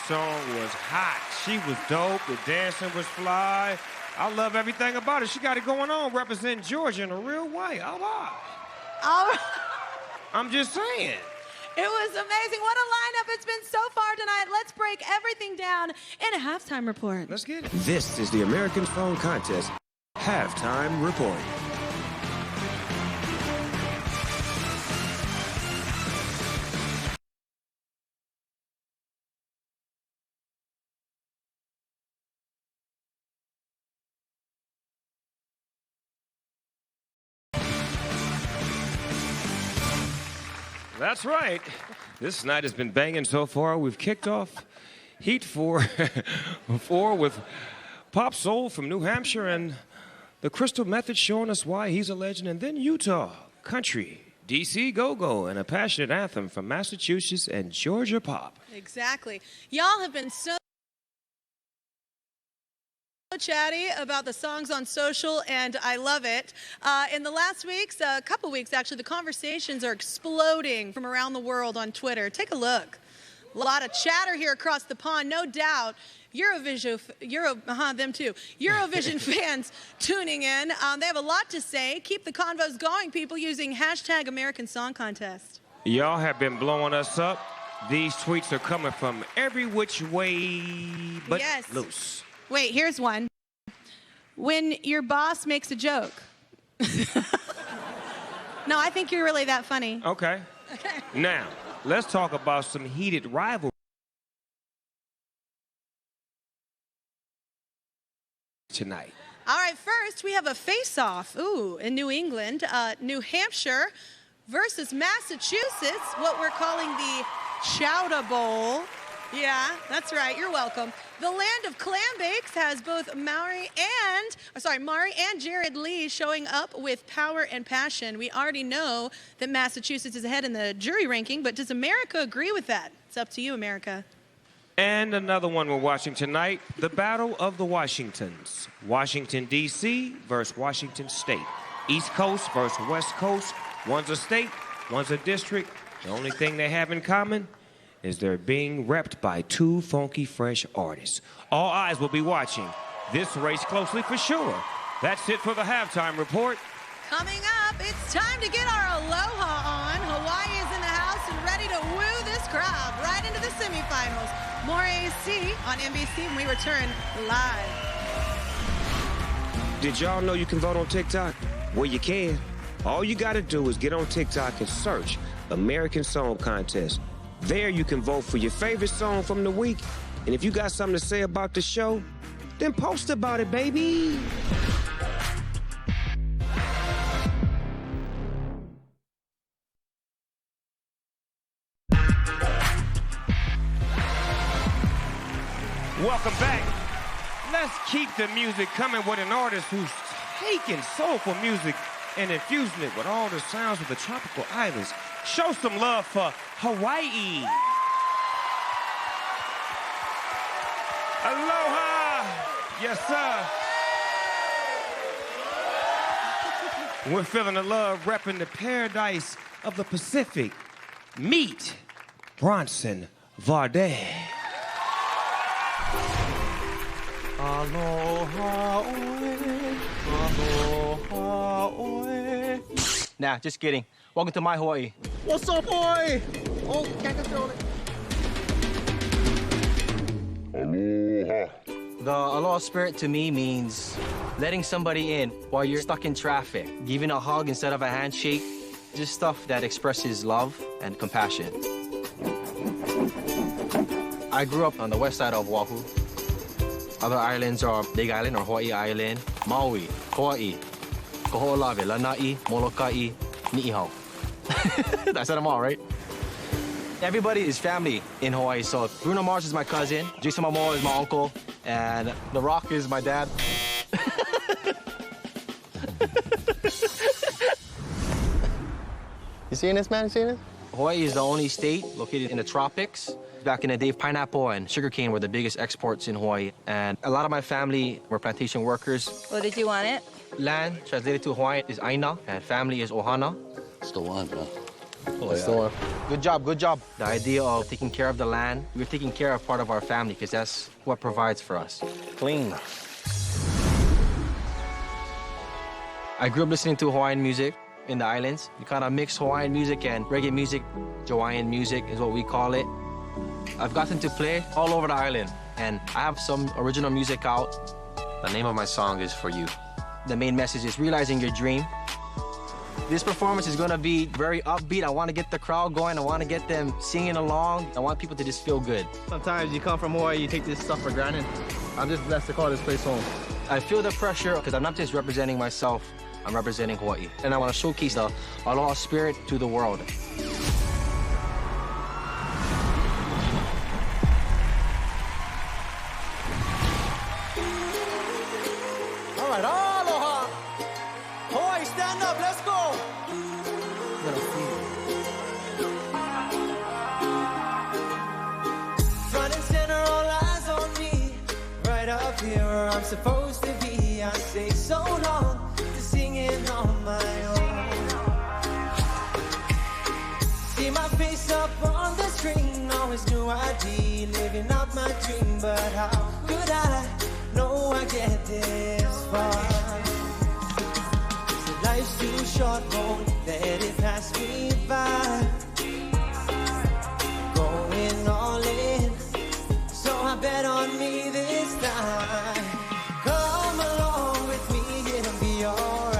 Speaker 2: song was hot. She was dope. The dancing was fly. I love everything about it. She got it going on, representing Georgia in a real way. All right.
Speaker 1: All right.
Speaker 2: I'm just saying.
Speaker 1: It was amazing. What a lineup it's been so far tonight. Let's break everything down in a halftime report.
Speaker 2: Let's get it.
Speaker 12: This is the American Phone Contest Halftime Report.
Speaker 2: That's right. This night has been banging so far. We've kicked off Heat 4 with Pop Soul from New Hampshire and the Crystal Method showing us why he's a legend. And then Utah, Country, DC Go-Go, and a passionate anthem from Massachusetts and Georgia Pop.
Speaker 1: Exactly. Y'all have been so chatty about the songs on social, and I love it. In the last weeks, a couple weeks actually, the conversations are exploding from around the world on Twitter. Take a look. A lot of chatter here across the pond, no doubt. Eurovision fans tuning in. They have a lot to say. Keep the convos going, people, using hashtag American Song Contest.
Speaker 2: Y'all have been blowing us up. These tweets are coming from every which way but loose.
Speaker 1: Wait, here's one. When your boss makes a joke. No, I think you're really that funny.
Speaker 2: Okay. Now, let's talk about some heated rivalry tonight.
Speaker 1: All right, first we have a face-off. Ooh, in New England, New Hampshire versus Massachusetts, what we're calling the Chowder Bowl. Yeah, that's right. You're welcome. The land of clam bakes has both Mari and Jared Lee showing up with power and passion. We already know that Massachusetts is ahead in the jury ranking, but does America agree with that? It's up to you, America.
Speaker 2: And another one we're watching tonight, the Battle of the Washingtons. Washington, D.C. versus Washington State. East Coast versus West Coast. One's a state, one's a district. The only thing they have in common is they're being repped by two funky, fresh artists. All eyes will be watching this race closely for sure. That's it for the halftime report.
Speaker 1: Coming up, it's time to get our aloha on. Hawaii is in the house and ready to woo this crowd right into the semifinals. More AC on NBC when we return live.
Speaker 12: Did y'all know you can vote on TikTok? Well, you can. All you gotta do is get on TikTok and search American Song Contest. There you can vote for your favorite song from the week. And if you got something to say about the show, then post about it, baby.
Speaker 2: Welcome back. Let's keep the music coming with an artist who's taking soulful music and infusing it with all the sounds of the tropical islands. Show some love for Hawaii. Aloha. Yes, sir. We're feeling the love, repping the paradise of the Pacific. Meet Bronson Varday.
Speaker 21: Aloha oe, aloha oe. Nah, just kidding. Welcome to my Hawaii. What's up, boy? Oh, can't control it. Aloha. The aloha spirit to me means letting somebody in while you're stuck in traffic, giving a hug instead of a handshake, just stuff that expresses love and compassion. I grew up on the west side of Oahu. Other islands are Big Island or Hawaii Island, Maui, Kauai, Koho'olawe, Lanai, Molokai, Ni'ihau. I said them all, right? Everybody is family in Hawaii. So Bruno Mars is my cousin, Jason Momoa is my uncle, and The Rock is my dad. You seeing this, man? You seeing this? Hawaii is the only state located in the tropics. Back in the day, pineapple and sugarcane were the biggest exports in Hawaii. And a lot of my family were plantation workers.
Speaker 22: What did you want it?
Speaker 21: Land, translated to Hawaiian, is Aina, and family is Ohana.
Speaker 23: It's the one, bro.
Speaker 21: Oh, that's the one. Good job, good job. The idea of taking care of the land, we're taking care of part of our family because that's what provides for us. Clean. I grew up listening to Hawaiian music in the islands. We kind of mix Hawaiian music and reggae music. Hawaiian music is what we call it. I've gotten to play all over the island, and I have some original music out. The name of my song is For You. The main message is realizing your dream. This performance is gonna be very upbeat. I wanna get the crowd going. I wanna get them singing along. I want people to just feel good. Sometimes you come from Hawaii, you take this stuff for granted. I'm just blessed to call this place home. I feel the pressure because I'm not just representing myself, I'm representing Hawaii. And I wanna showcase the aloha spirit to the world. All right, aloha. Hawaii, stand up, let's go.
Speaker 9: Front and center, all eyes on me. Right up here where I'm supposed to be. I say so long to singing on my own. See my face up on the screen. Always knew I'd be living out my dream. But how could I know I get this far? So life's too short, won't let it pass me by. Going all in, so I bet on me this time. Come along with me, it'll be alright.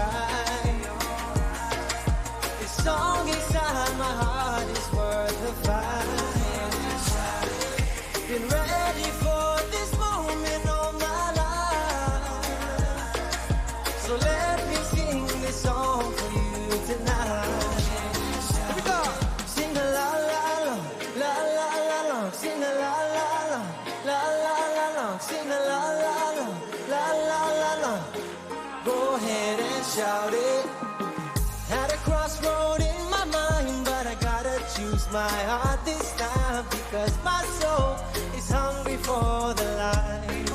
Speaker 9: shout it. Had a crossroad in my mind, but I gotta choose my heart this time because my soul is hungry for the light.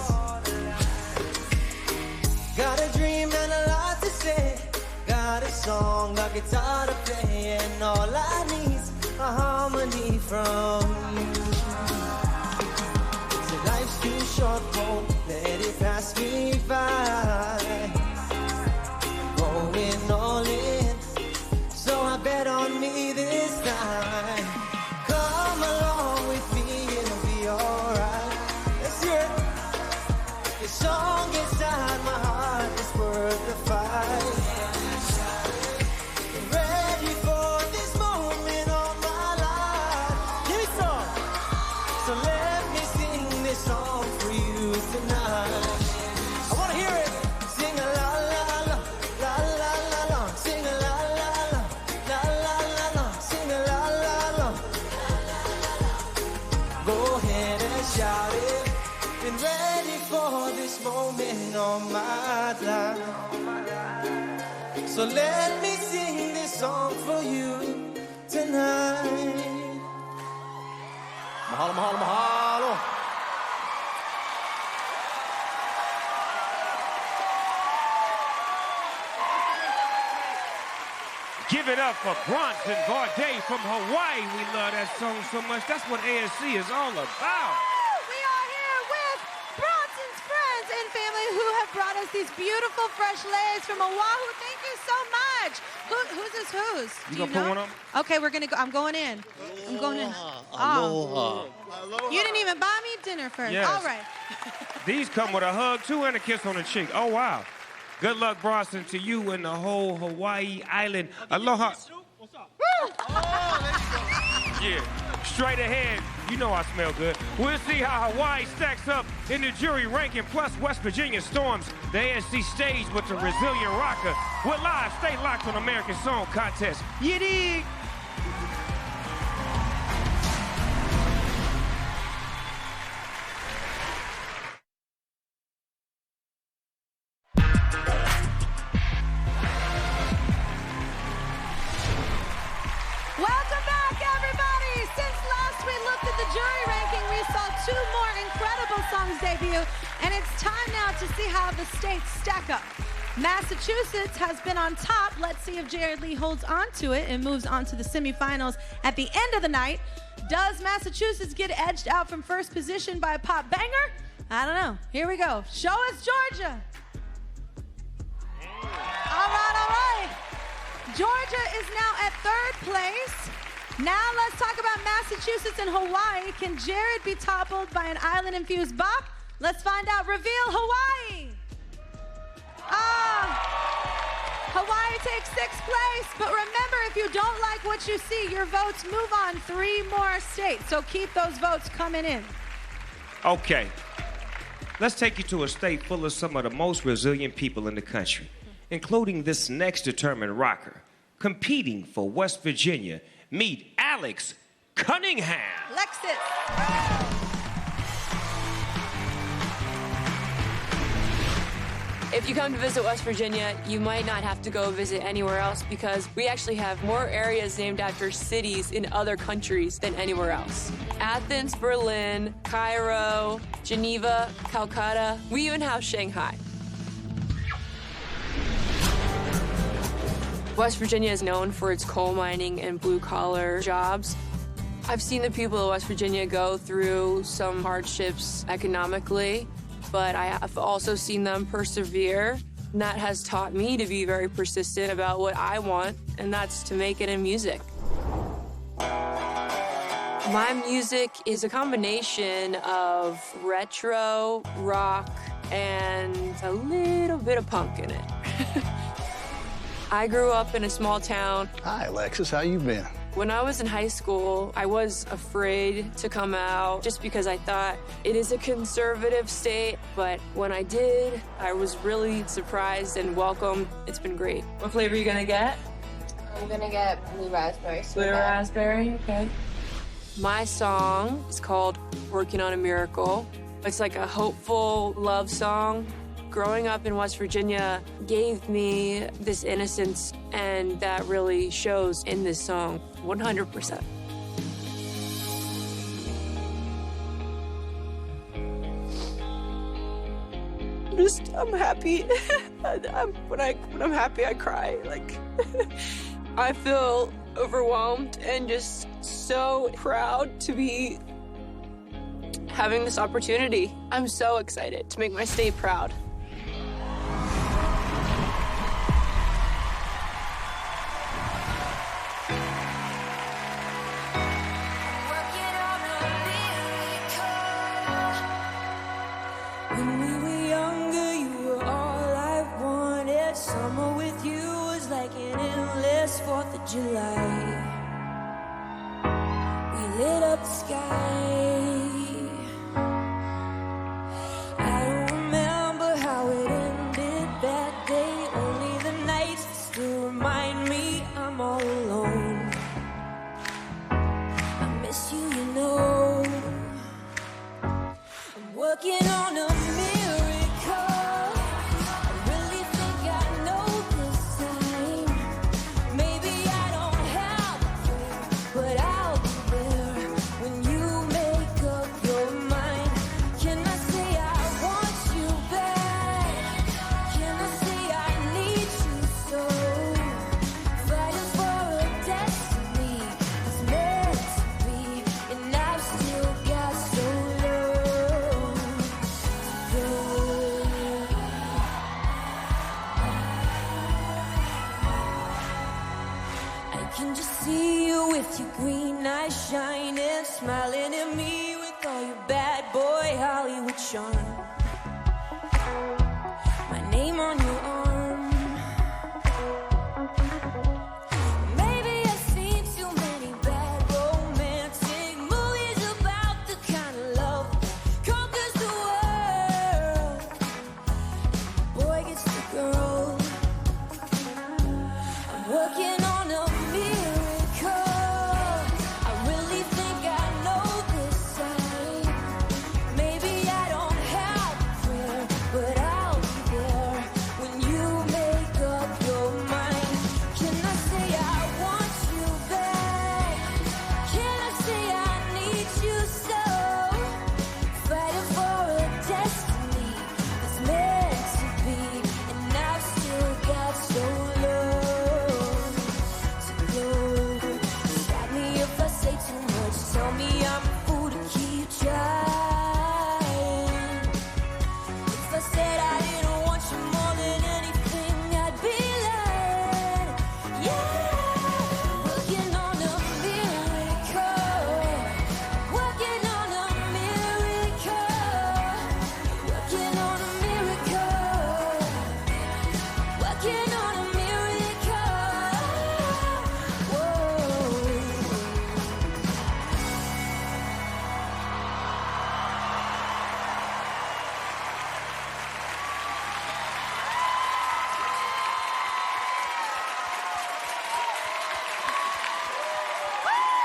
Speaker 9: Got a dream and a lot to say. Got a song, a guitar to play, and all I need's a harmony from you. So life's too short, won't let it pass me by. Going all in, so I bet on me this time. Come along with me, it'll be alright. Let's hear it. The song inside my heart is worth the fight. Ready for this moment of my life. Give me some. So let me sing this song for you tonight. I wanna hear it. Sing a la la la, la la la la. Sing a la la la, la la la la. Sing a la la la. Go ahead and shout it. Been ready for this moment of my life. So let me sing this song for you tonight. Mahalo, mahalo, mahalo.
Speaker 2: Give it up for Bronson Vaudet from Hawaii. We love that song so much. That's what ASC is all about.
Speaker 1: We are here with Bronson's friends and family who have brought us these beautiful fresh leis from Oahu. Thank you so much. Who's this whose?
Speaker 2: You
Speaker 1: Do
Speaker 2: gonna put
Speaker 1: know?
Speaker 2: one on?
Speaker 1: Okay, we're gonna go. I'm going in. I'm going in.
Speaker 2: Aloha.
Speaker 1: You didn't even buy me dinner first.
Speaker 2: Yes.
Speaker 1: All right.
Speaker 2: These come with a hug, too, and a kiss on the cheek. Oh, wow. Good luck, Bronson, to you and the whole Hawaii island. Aloha. Yeah, straight ahead. You know I smell good. We'll see how Hawaii stacks up in the jury ranking, plus West Virginia storms the ASC stage with the resilient rocker. We're live. Stay locked on American Song Contest. You dig?
Speaker 1: Welcome back, everybody. Since last we looked at the jury ranking, we saw 2 more incredible songs debut, and it's time now to see how the states stack up. Massachusetts has been on top. Let's see if Jared Lee holds on to it and moves on to the semifinals at the end of the night. Does Massachusetts get edged out from first position by a pop banger? I don't know. Here we go. Show us Georgia. All right. Georgia is now at 3rd place. Now let's talk about Massachusetts and Hawaii. Can Jared be toppled by an island-infused bop? Let's find out. Reveal Hawaii. Hawaii takes 6th place, but remember, if you don't like what you see, your votes move on 3 more states, so keep those votes coming in.
Speaker 2: Okay. Let's take you to a state full of some of the most resilient people in the country, including this next determined rocker. Competing for West Virginia, meet Alex Cunningham.
Speaker 1: Lexus.
Speaker 3: If you come to visit West Virginia, you might not have to go visit anywhere else because we actually have more areas named after cities in other countries than anywhere else. Athens, Berlin, Cairo, Geneva, Calcutta, we even have Shanghai. West Virginia is known for its coal mining and blue-collar jobs. I've seen the people of West Virginia go through some hardships economically, but I have also seen them persevere, and that has taught me to be very persistent about what I want, and that's to make it in music. My music is a combination of retro, rock, and a little bit of punk in it. I grew up in a small town.
Speaker 22: Hi, Alexis. How you been?
Speaker 3: When I was in high school, I was afraid to come out just because I thought it is a conservative state. But when I did, I was really surprised and welcomed. It's been great. What flavor are you gonna get?
Speaker 23: I'm gonna get blue raspberry.
Speaker 3: Blue raspberry, okay. My song is called Working on a Miracle. It's like a hopeful love song Growing up in West Virginia gave me this innocence, and that really shows in this song 100%. I'm happy. When I'm happy, I cry. Like, I feel overwhelmed and just so proud to be having this opportunity. I'm so excited to make my state proud.
Speaker 6: When we were younger, you were all I wanted. Summer with you was like an endless 4th of July. We lit up the sky. I don't remember how it ended that day. Only the nights that still remind me I'm all alone. I miss you, you know. I'm working on a miracle. I really think I know this time. Maybe I don't have a clue, but I'll be there when you make up your mind. Can I say I want you back? Can I say I need you so? Fighting for a destiny that's meant to be, and I've still got so long to go. I can just see you with your green eyes shining, smiling at me with all your bad boy Hollywood charm. My name on your arm. Maybe I've seen too many bad romantic movies about the kind of love that conquers the world. Boy gets the girl. I'm working on a miracle. I really think I know this side. Maybe I don't have a prayer, but I'll be there when you make up your mind. Can I say I want you back? Can I say I need you so? Fighting for a destiny that's meant to be, and I've still got so long to go. Stop me if I say too much. Tell me I'm a fool to keep trying. If I said I didn't want you more than anything, I'd be lying. Yeah, working on a miracle. Working on a miracle. Working on a miracle. Working on a miracle. Whoa.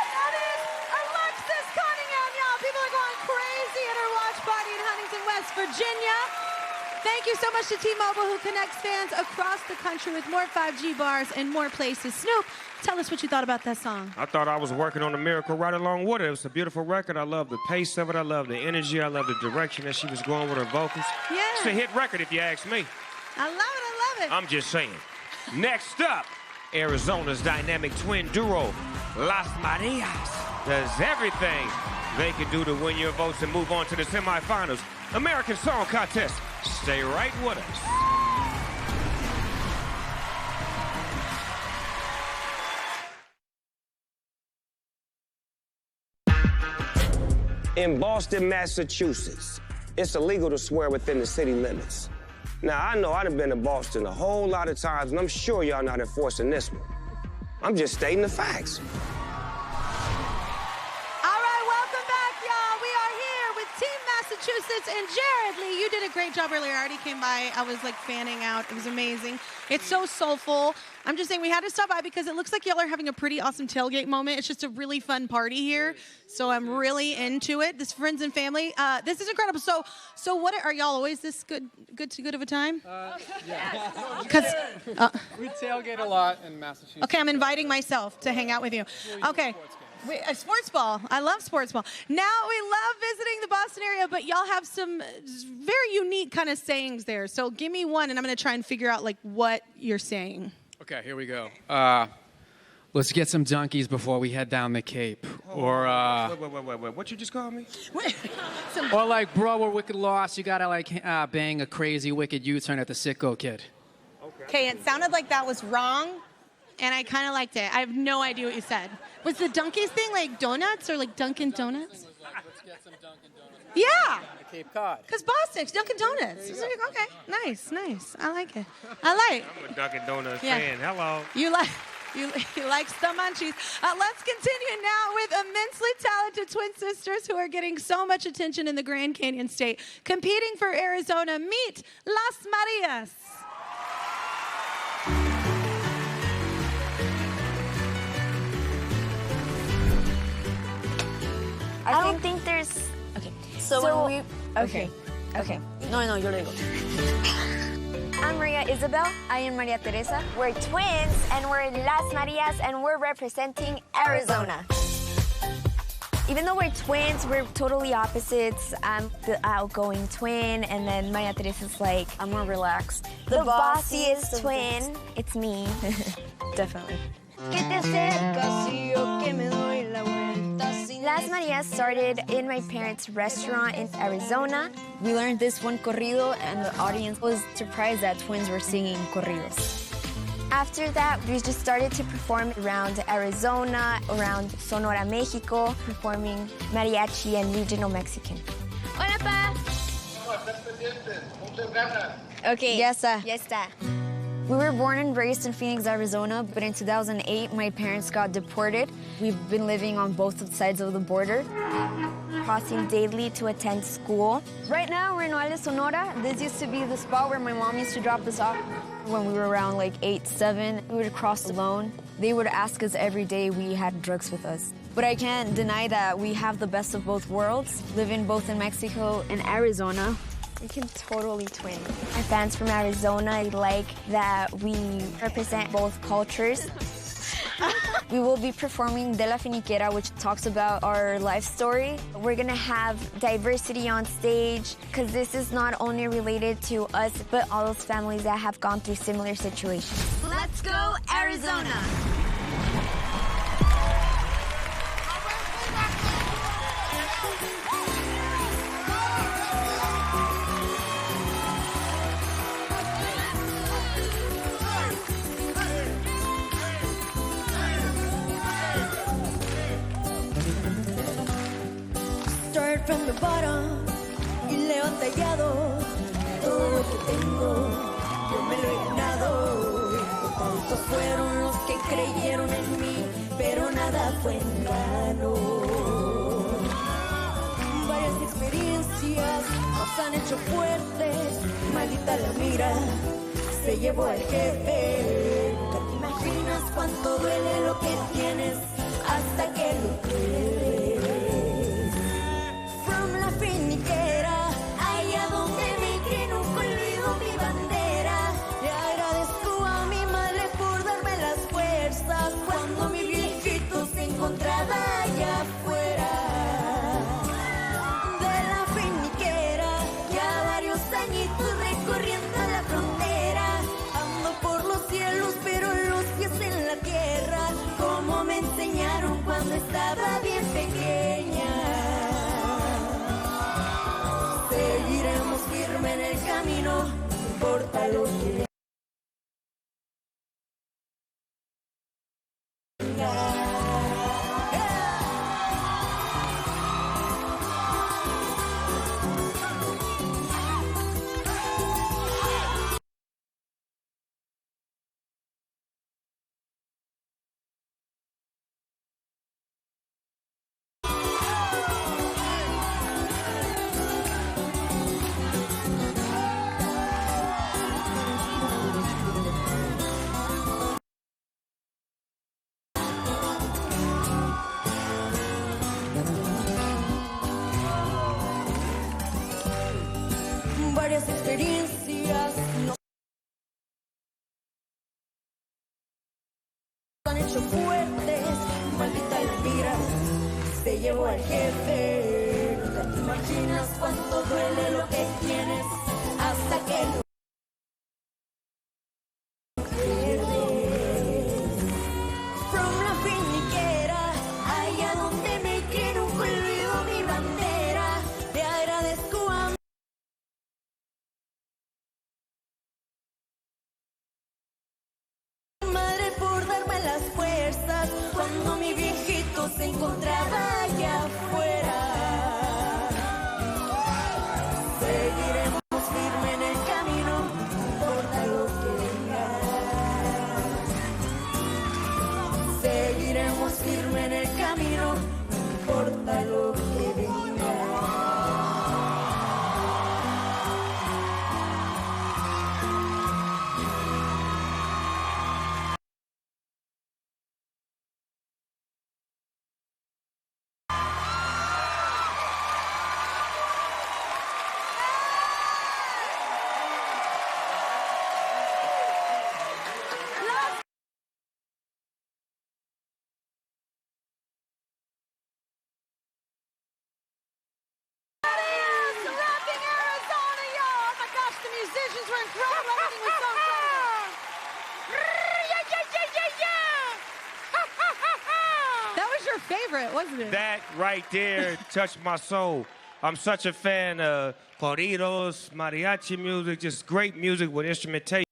Speaker 1: That is Alexis Cunningham, y'all. People are going crazy at her watch party in Huntington, West Virginia. Thank you so much to T-Mobile, who connects fans across the country with more 5G bars and more places. Snoop, tell us what you thought about that song.
Speaker 2: I thought I was working on a miracle right along with it. It was a beautiful record. I love the pace of it. I love the energy. I love the direction that she was going with her vocals.
Speaker 1: Yeah.
Speaker 2: It's a hit record, if you ask me.
Speaker 1: I love it. I love it.
Speaker 2: I'm just saying. Next up, Arizona's dynamic twin duo, Las Marias, does everything they can do to win your votes and move on to the semifinals. American Song Contest. Stay right with us.
Speaker 12: In Boston, Massachusetts, it's illegal to swear within the city limits. Now, I know I've been to Boston a whole lot of times, and I'm sure y'all not enforcing this one. I'm just stating the facts.
Speaker 1: All right, welcome back, y'all. We are here with Team Massachusetts. Massachusetts. And Jared Lee, you did a great job earlier. I already came by. I was like fanning out. It was amazing. It's so soulful. I'm just saying we had to stop by because it looks like y'all are having a pretty awesome tailgate moment. It's just a really fun party here. So I'm really into it. This friends and family. This is incredible. So what are y'all always this good of a time?
Speaker 4: Yeah.
Speaker 1: Because
Speaker 4: we tailgate a lot in Massachusetts.
Speaker 1: okay, I'm inviting myself to hang out with you. Okay. Wait, a sports ball. I love sports ball. Now we love visiting the Boston area, but y'all have some very unique kind of sayings there. So give me one, and I'm going to try and figure out like what you're saying.
Speaker 4: Okay, here we go. Let's get some donkeys before we head down the Cape. Or
Speaker 2: Wait. What you just called me?
Speaker 4: or like, bro, we're wicked lost. You gotta like bang a crazy wicked U-turn at the Sitco Kid.
Speaker 1: Okay, it sounded like that was wrong, and I kind of liked it. I have no idea what you said. Was the donkeys thing like donuts or like Dunkin' Donuts?
Speaker 4: Let's get some Dunkin' Donuts.
Speaker 1: Yeah.
Speaker 4: Cape Cod.
Speaker 1: Because Boston, Dunkin' Donuts. Okay, nice. I like it.
Speaker 2: I'm a Dunkin' Donuts fan. Hello.
Speaker 1: You like the munchies. Let's continue now with immensely talented twin sisters who are getting so much attention in the Grand Canyon State. Competing for Arizona, meet Las Marias.
Speaker 8: I don't think there's... Okay. So when we... Okay. No, you're legal. I'm Maria Isabel. I am Maria Teresa. We're twins, and we're Las Marias, and we're representing Arizona. Even though we're twins, we're totally opposites. I'm the outgoing twin, and then Maria Teresa's like, I'm more relaxed. The bossiest twin, it's me. Definitely. Las Marias started in my parents' restaurant in Arizona. We learned this one corrido, and the audience was surprised that twins were singing corridos. After that, we just started to perform around Arizona, around Sonora, Mexico, performing mariachi and regional Mexican. Hola, pa! Okay. Yes, sir. Yes, sir. We were born and raised in Phoenix, Arizona, but in 2008, my parents got deported. We've been living on both sides of the border, crossing daily to attend school. Right now, we're in Valles, Sonora. This used to be the spot where my mom used to drop us off. When we were around like 8, 7, we would cross alone. They would ask us every day we had drugs with us. But I can't deny that we have the best of both worlds, living both in Mexico and Arizona. We can totally twin. My fans from Arizona like that we represent both cultures. We will be performing De La Finiquera, which talks about our life story. We're gonna have diversity on stage, because this is not only related to us, but all those families that have gone through similar situations. Let's go, Arizona!
Speaker 6: Start from the bottom y le he batallado. Todo lo que tengo, yo me lo he ganado. Tantos fueron los que creyeron en mí, pero nada fue en vano. Varias experiencias nos han hecho fuertes. Maldita la mira, se llevó al jefe. No te imaginas cuánto duele lo que tienes hasta que lo pierdes. Finiquera, allá donde me crié nunca olvido mi bandera. Le agradezco a mi madre por darme las fuerzas cuando mi viejito se encontraba allá afuera. De la finiquera, ya varios añitos recorriendo la frontera. Ando por los cielos, pero los pies en la tierra, como me enseñaron cuando estaba bien pequeña. Seguiremos firme en el camino, no importa lo que venga. han hecho fuertes, maldita Elvira, se llevó al jefe. No te imaginas cuánto duele lo que tienes hasta que lo pierdes. From la finiquera, allá donde me quiero, olvido mi bandera. Te agradezco a madre por darme las fuerzas cuando mi viejito se encontraba allá afuera. Seguiremos firme en el camino, no importa lo que venga. Seguiremos firme en el camino, no importa lo que venga.
Speaker 1: Rapping Arizona, y'all! Oh my gosh, the musicians were incredible. Everything was so incredible. That was your favorite, wasn't it?
Speaker 2: That right there touched my soul. I'm such a fan of corridos, mariachi music, just great music with instrumentation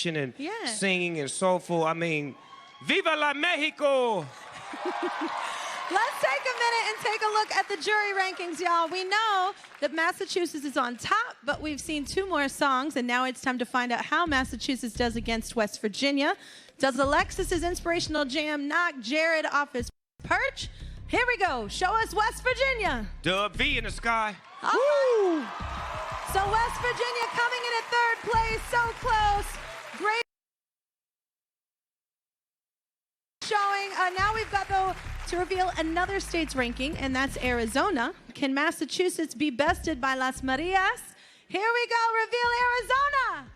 Speaker 2: and
Speaker 1: Yeah.
Speaker 2: singing and soulful. I mean, Viva la Mexico!
Speaker 1: Let's take a minute and take a look at the jury rankings, y'all. We know that Massachusetts is on top, but we've seen two more songs, and now it's time to find out how Massachusetts does against West Virginia. Does Alexis's inspirational jam knock Jared off his perch? Here we go. Show us West Virginia.
Speaker 2: Dub V in the sky.
Speaker 1: All right. So West Virginia coming in at third place, so close. Great showing. Now we've got, though, to reveal another state's ranking, and that's Arizona. Can Massachusetts be bested by Las Marias? Here we go. Reveal Arizona.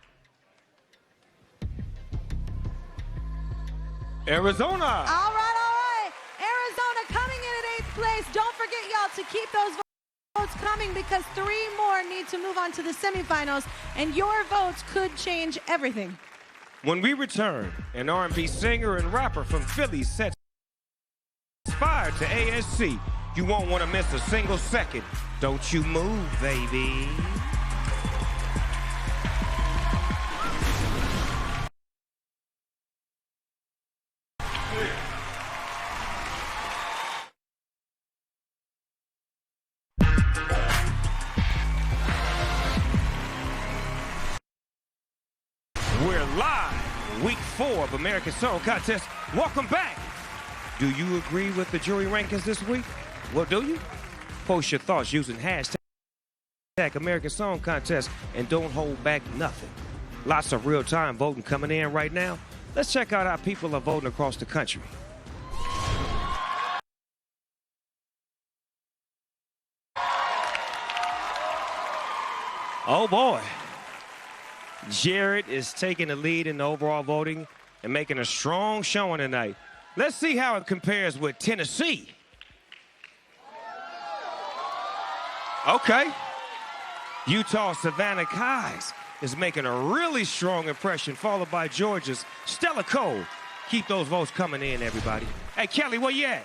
Speaker 2: Arizona.
Speaker 1: All right. Arizona coming in at 8th place. Don't forget, y'all, to keep those votes coming because 3 more need to move on to the semifinals, and your votes could change everything.
Speaker 2: When we return, an R&B singer and rapper from Philly sets fire to ASC. You won't want to miss a single second. Don't you move, baby. We're live, week 4 of American Song Contest. Welcome back. Do you agree with the jury rankings this week? Well, do you? Post your thoughts using hashtag American Song Contest and don't hold back nothing. Lots of real-time voting coming in right now. Let's check out how people are voting across the country. Oh boy. Jared is taking the lead in the overall voting and making a strong showing tonight. Let's see how it compares with Tennessee. Okay. Utah Savannah Kies is making a really strong impression, followed by Georgia's Stella Cole. Keep those votes coming in, everybody. Hey, Kelly, where you at?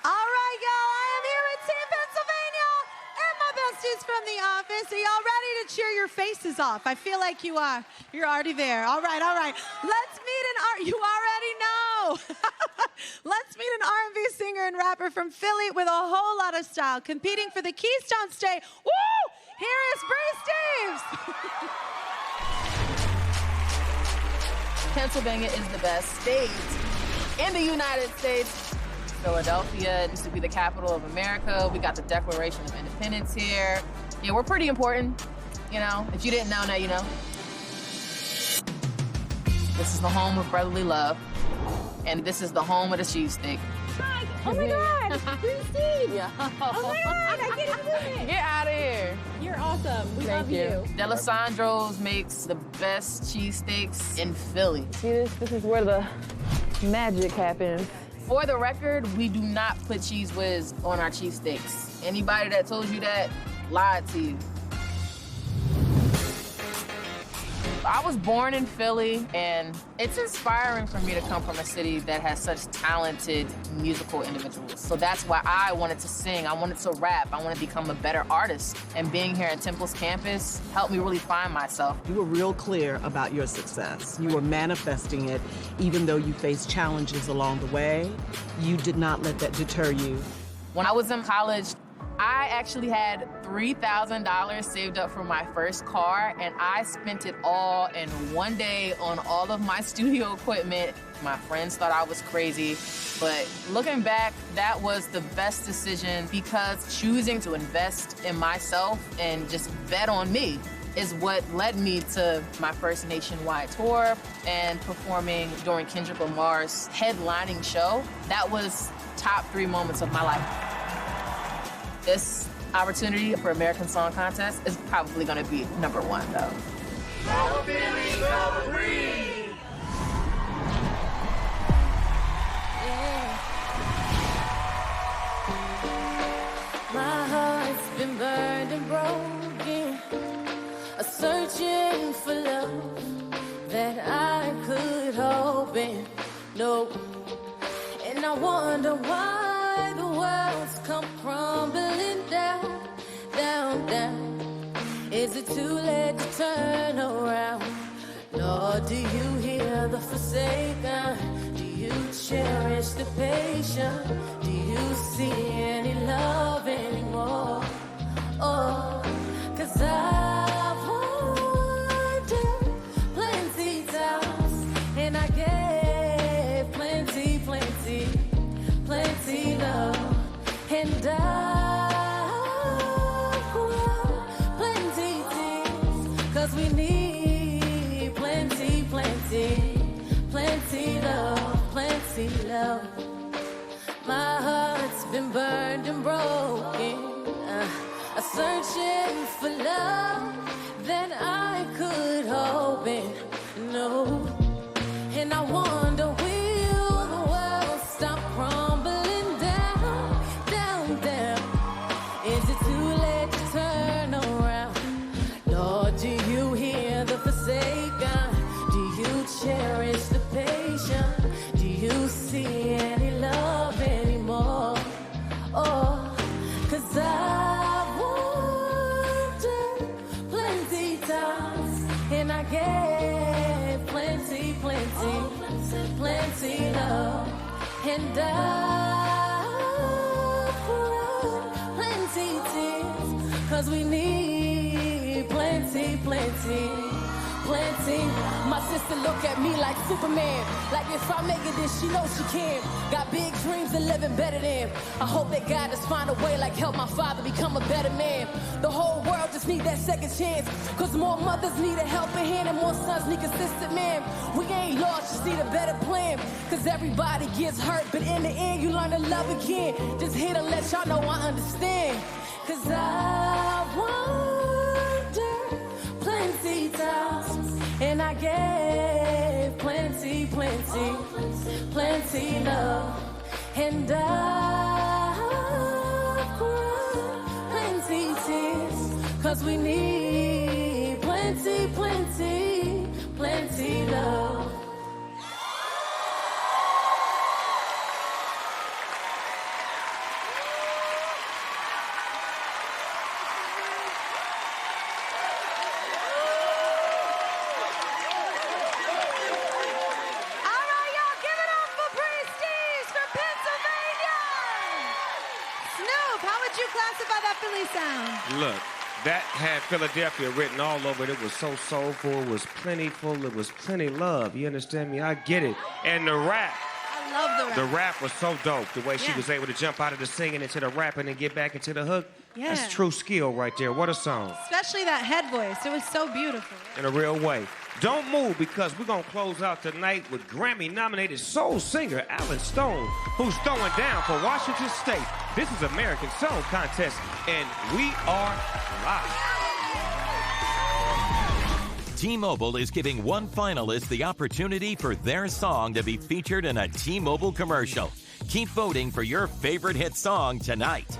Speaker 1: All right, y'all. I am here in Team Pennsylvania and my besties from the office. Are y'all ready to cheer your faces off? I feel like you are. You're already there. All right. Let's meet you already know. Let's meet an R&B singer and rapper from Philly with a whole lot of style, competing for the Keystone State. Woo! Here is Bree Steves.
Speaker 5: Pennsylvania is the best state in the United States. Philadelphia used to be the capital of America. We got the Declaration of Independence here. Yeah, we're pretty important. You know, if you didn't know, now you know. This is the home of brotherly love, and this is the home of the cheesesteak. Oh my God,
Speaker 10: Christine!
Speaker 5: Yeah.
Speaker 10: Oh my God, I can't even believe it.
Speaker 5: Get out of here.
Speaker 10: You're awesome. We
Speaker 5: Thank
Speaker 10: love
Speaker 5: you. D'Alessandro's makes the best cheesesteaks in Philly. See this? This is where the magic happens. For the record, we do not put Cheese Whiz on our cheesesteaks. Anybody that told you that lied to you. I was born in Philly, and it's inspiring for me to come from a city that has such talented musical individuals. So that's why I wanted to sing, I wanted to rap, I wanted to become a better artist. And being here at Temple's campus helped me really find myself.
Speaker 11: You were real clear about your success. You were manifesting it, even though you faced challenges along the way. You did not let that deter you.
Speaker 5: When I was in college, I actually had $3,000 saved up for my first car, and I spent it all in one day on all of my studio equipment. My friends thought I was crazy, but looking back, that was the best decision because choosing to invest in myself and just bet on me is what led me to my first nationwide tour and performing during Kendrick Lamar's headlining show. That was top 3 moments of my life. This opportunity for American Song Contest is probably gonna be #1, though.
Speaker 6: My heart's been burned and broken, searching for love that I could hope in. No, and I wonder why the world's come crumbling down, down, down. Is it too late to turn around? Lord, do you hear the forsaken? Do you cherish the patient? Do you see any love anymore? Oh, 'cause I've wandered plenty times, and I gave plenty, plenty, plenty love, and I've cried plenty tears, 'cause we need plenty, plenty, plenty love, plenty love. My heart's been burned and broken, searching for love that I could hope in. No, and I wonder, will the world stop crumbling down, down, down? Is it too late to turn around? Lord, do you hear the forsaken? Do you cherish the patient? Do you see any love anymore? Oh, 'cause I've wandered plenty times, and I gave plenty, plenty, plenty love, and I've cried plenty tears, 'cause we need plenty, plenty, plenty.
Speaker 22: My sister look at me like Superman, like if I make it, then she knows she can. Got big dreams and living better than. I hope that God just find a way, like help my father become a better man. The whole world just need that second chance, 'cause more mothers need a helping hand and more sons need consistent man. We ain't lost, just need a better plan, 'cause everybody gets hurt, but in the end you learn to love again. Just here to let y'all know I understand, 'cause I've wondered plenty times, and I gave plenty, plenty, plenty love, and I've cried plenty tears, 'cause we need plenty, plenty, plenty love.
Speaker 1: Classify that Philly sound.
Speaker 2: Look, that had Philadelphia written all over it. It was so soulful, it was plentiful, it was plenty love. You understand me? I get it. And the rap.
Speaker 1: I love the rap.
Speaker 2: The rap was so dope. The way she was able to jump out of the singing into the rapping and get back into the hook.
Speaker 1: Yeah.
Speaker 2: That's true skill right there. What a song.
Speaker 1: Especially that head voice. It was so beautiful.
Speaker 2: In a real way. Don't move, because we're going to close out tonight with Grammy-nominated soul singer Alan Stone, who's throwing down for Washington State. This is American Song Contest, and we are live.
Speaker 7: T-Mobile is giving one finalist the opportunity for their song to be featured in a T-Mobile commercial. Keep voting for your favorite hit song tonight.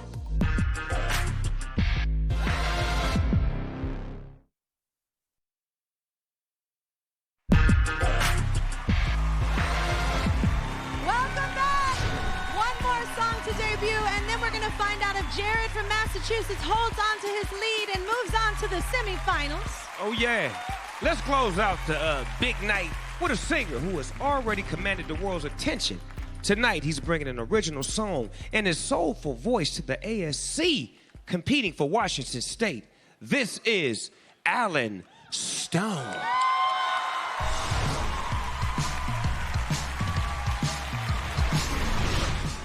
Speaker 1: Find out if Jared from Massachusetts holds on to his lead and moves on to the semifinals.
Speaker 2: Oh, yeah. Let's close out the big night with a singer who has already commanded the world's attention. Tonight, he's bringing an original song and his soulful voice to the ASC, competing for Washington State. This is Alan Stone.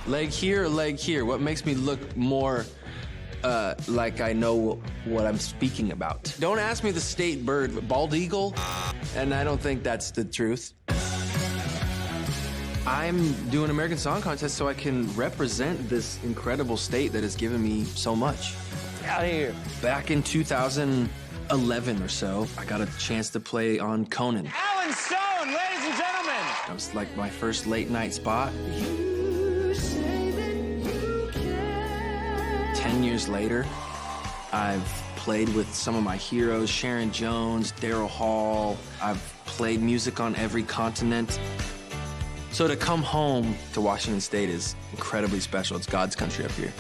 Speaker 13: Leg here or leg here? What makes me look more like I know what I'm speaking about? Don't ask me the state bird, bald eagle, and I don't think that's the truth. I'm doing American Song Contest so I can represent this incredible state that has given me so much. Out here. Back in 2011 or so, I got a chance to play on Conan.
Speaker 9: Alan Stone, ladies and gentlemen.
Speaker 13: That was like my first late night spot. 10 years later, I've played with some of my heroes, Sharon Jones, Daryl Hall. I've played music on every continent. So to come home to Washington State is incredibly special. It's God's country up here.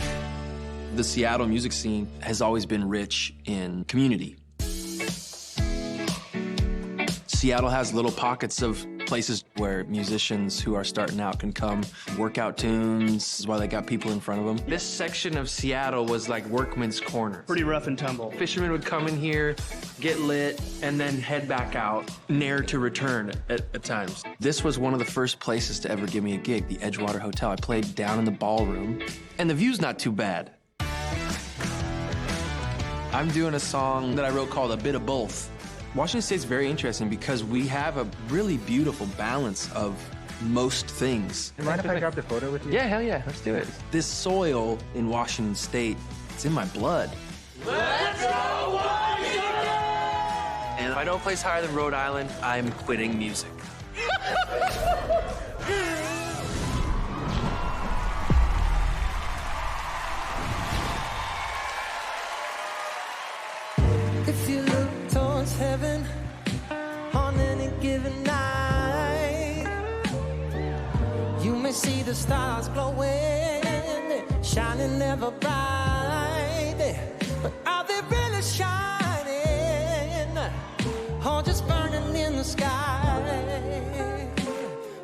Speaker 13: The Seattle music scene has always been rich in community. Seattle has little pockets of places where musicians who are starting out can come work out tunes. This is why they got people in front of them. This section of Seattle was like workman's corner. Pretty rough and tumble. Fishermen would come in here, get lit, and then head back out, ne'er to return at times. This was one of the first places to ever give me a gig, the Edgewater Hotel. I played down in the ballroom, and the view's not too bad. I'm doing a song that I wrote called A Bit of Both. Washington State's very interesting because we have a really beautiful balance of most things.
Speaker 21: Mind if I grab the photo with you?
Speaker 13: Yeah, hell yeah, let's do it. This soil in Washington State, it's in my blood.
Speaker 9: Let's go, Washington!
Speaker 13: And if I don't place higher than Rhode Island, I'm quitting music.
Speaker 9: If you look towards heaven on any given night, you may see the stars glowing, shining ever bright. But are they really shining, or just burning in the sky?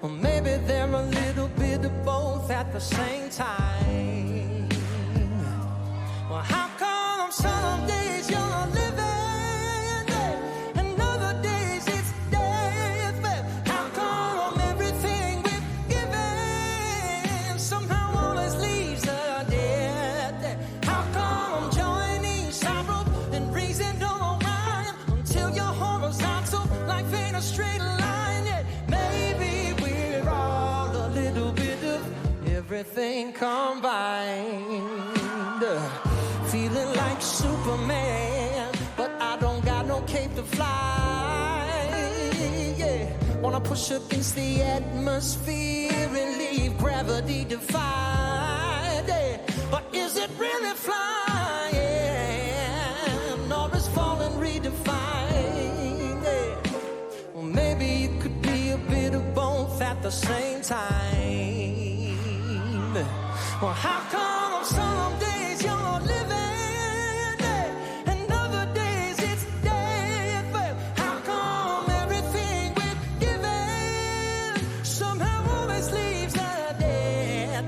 Speaker 9: Or maybe they're a little bit of both at the same time. Well, how come some days you're living and other days it's death? How come everything we've given somehow always leaves us dead? How come joy needs sorrow and reason don't rhyme until you're horizontal, life ain't a straight line yet? Maybe we're all a little bit of everything combined. Feeling like Superman, but I don't got no cape to fly. Yeah, wanna push against the atmosphere and leave gravity defied. Yeah. But is it really flying, or is falling redefined? Yeah. Well, maybe it could be a bit of both at the same time. Well, how come some days you're living and other days it's death? How come everything we've given somehow always leaves us dead?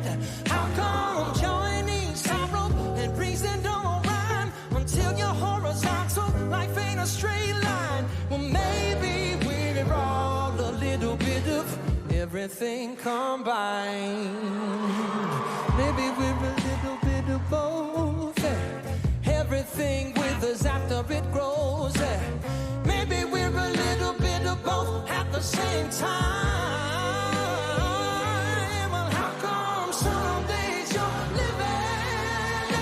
Speaker 9: How come joy needs sorrow and reason don't rhyme until you're horizontal, life ain't a straight line? Well, maybe we're all a little bit of everything combined. Maybe we're a little bit of both. Everything with us after it grows. Maybe we're a little bit of the same time. Well, how come some days you're living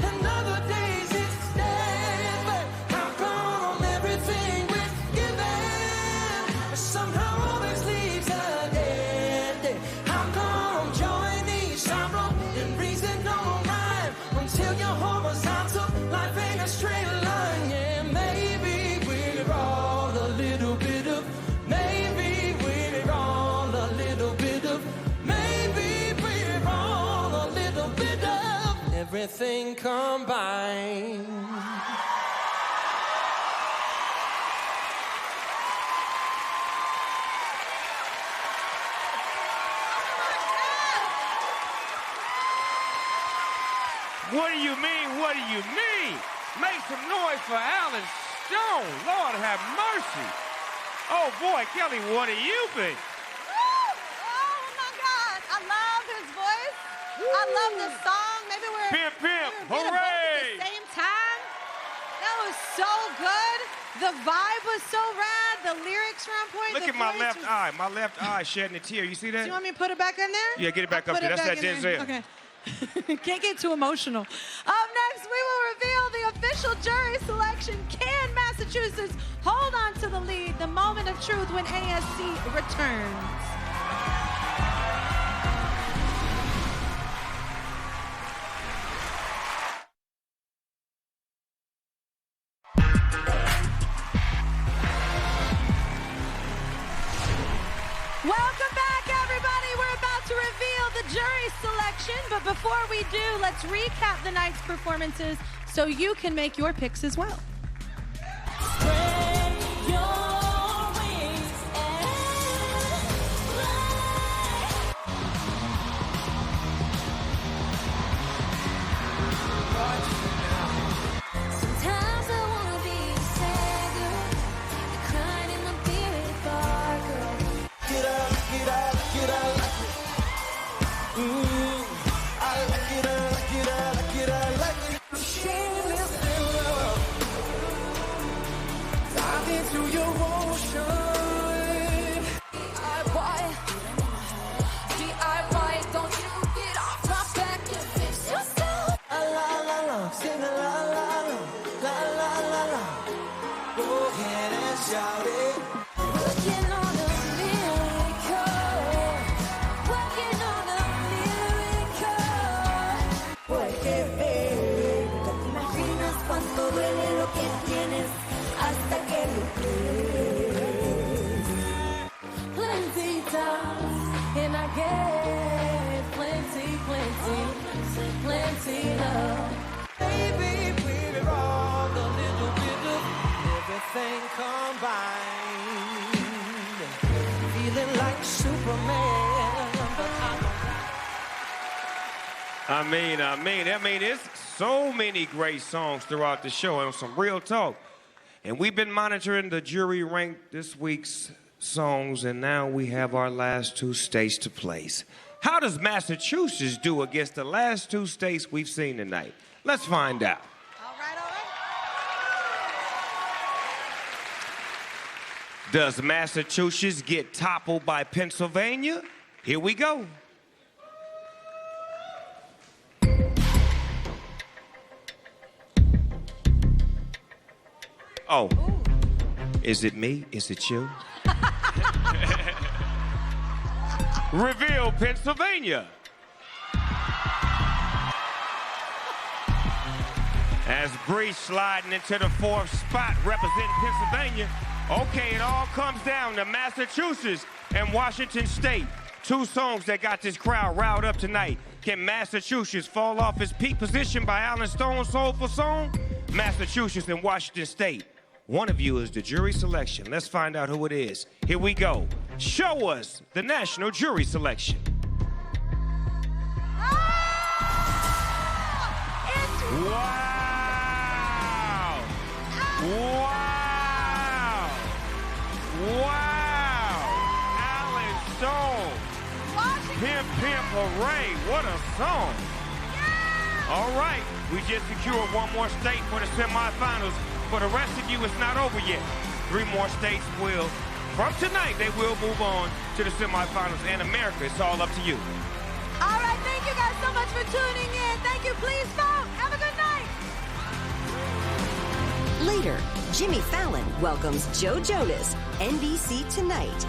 Speaker 9: and other days it's dead? But how come everything we're given somehow always leaves a dead? How come joy needs sorrow and reason don't rhyme until you're horizontal? Life ain't a straight line. Yeah, maybe we're all a little bit of, maybe we're all a little bit of, maybe we're all a little bit of everything combined.
Speaker 2: What do you mean? What do you mean? Make some noise for Alan Stone. Lord have mercy. Oh boy, Kelly, what do you think?
Speaker 1: Oh my God, I love his voice. I love the song. Maybe we're
Speaker 2: Pimp, pimp,
Speaker 1: we were being both
Speaker 2: hooray!
Speaker 1: at the same time. That was so good. The vibe was so rad. The lyrics were on point.
Speaker 2: Look
Speaker 1: The
Speaker 2: at my
Speaker 1: voice
Speaker 2: left
Speaker 1: was...
Speaker 2: eye. My left eye shedding a tear. You see
Speaker 1: Do
Speaker 2: that?
Speaker 1: you want me to put it back in there?
Speaker 2: Yeah, get it back
Speaker 1: I'll
Speaker 2: up
Speaker 1: put
Speaker 2: there.
Speaker 1: it
Speaker 2: That's
Speaker 1: back
Speaker 2: that
Speaker 1: in there.
Speaker 2: Denzel.
Speaker 1: Okay. Can't get too emotional. Up next, we will reveal the official jury selection. Can Massachusetts hold on to the lead? The moment of truth when ASC returns. Welcome back, everybody. We're about to reveal the jury selection, but before we do, let's recap the night's performances so you can make your picks as well.
Speaker 20: Sometimes I wanna be sad girl, crying in my bearded bar, girl.
Speaker 9: Get up, get up, get up. I like it, I like it, I like it, I like it. Shameless in love. Dive into your ocean.
Speaker 20: DIY, don't you get off my back and fix yourself.
Speaker 9: La la la la, sing a la la la, la la la la. Go ahead and shout it.
Speaker 20: Working on a miracle. Working on a miracle. Porque baby, no te imaginas cuánto duele lo que tienes hasta que lo crees. Plenty times, and I get plenty, plenty, plenty love.
Speaker 9: Baby, we're all a little bit of everything combined. Feeling like Superman, but
Speaker 2: I mean, there's so many great songs throughout the show and some real talk. And we've been monitoring the jury rank this week's songs, and now we have our last two states to place. How does Massachusetts do against the last two states we've seen tonight? Let's find out. Does Massachusetts get toppled by Pennsylvania? Here we go. Oh, is it me? Is it you? Reveal Pennsylvania. As Bree sliding into the fourth spot representing Pennsylvania. Okay, it all comes down to Massachusetts and Washington State. Two songs that got this crowd riled up tonight. Can Massachusetts fall off its peak position by Alan Stone's soulful song? Massachusetts and Washington State. One of you is the jury selection. Let's find out who it is. Here we go. Show us the national jury selection. Wow! Wow! Wow! Alan Stone. Pimp, pimp, hooray. What a song. All right. We just secured one more state for the semifinals. For the rest of you, it's not over yet. 3 more states will From tonight, they will move on to the semifinals. And America, it's all up to you.
Speaker 1: All right, thank you guys so much for tuning in. Thank you. Please vote. Have a good night.
Speaker 14: Later, Jimmy Fallon welcomes Joe Jonas, NBC Tonight.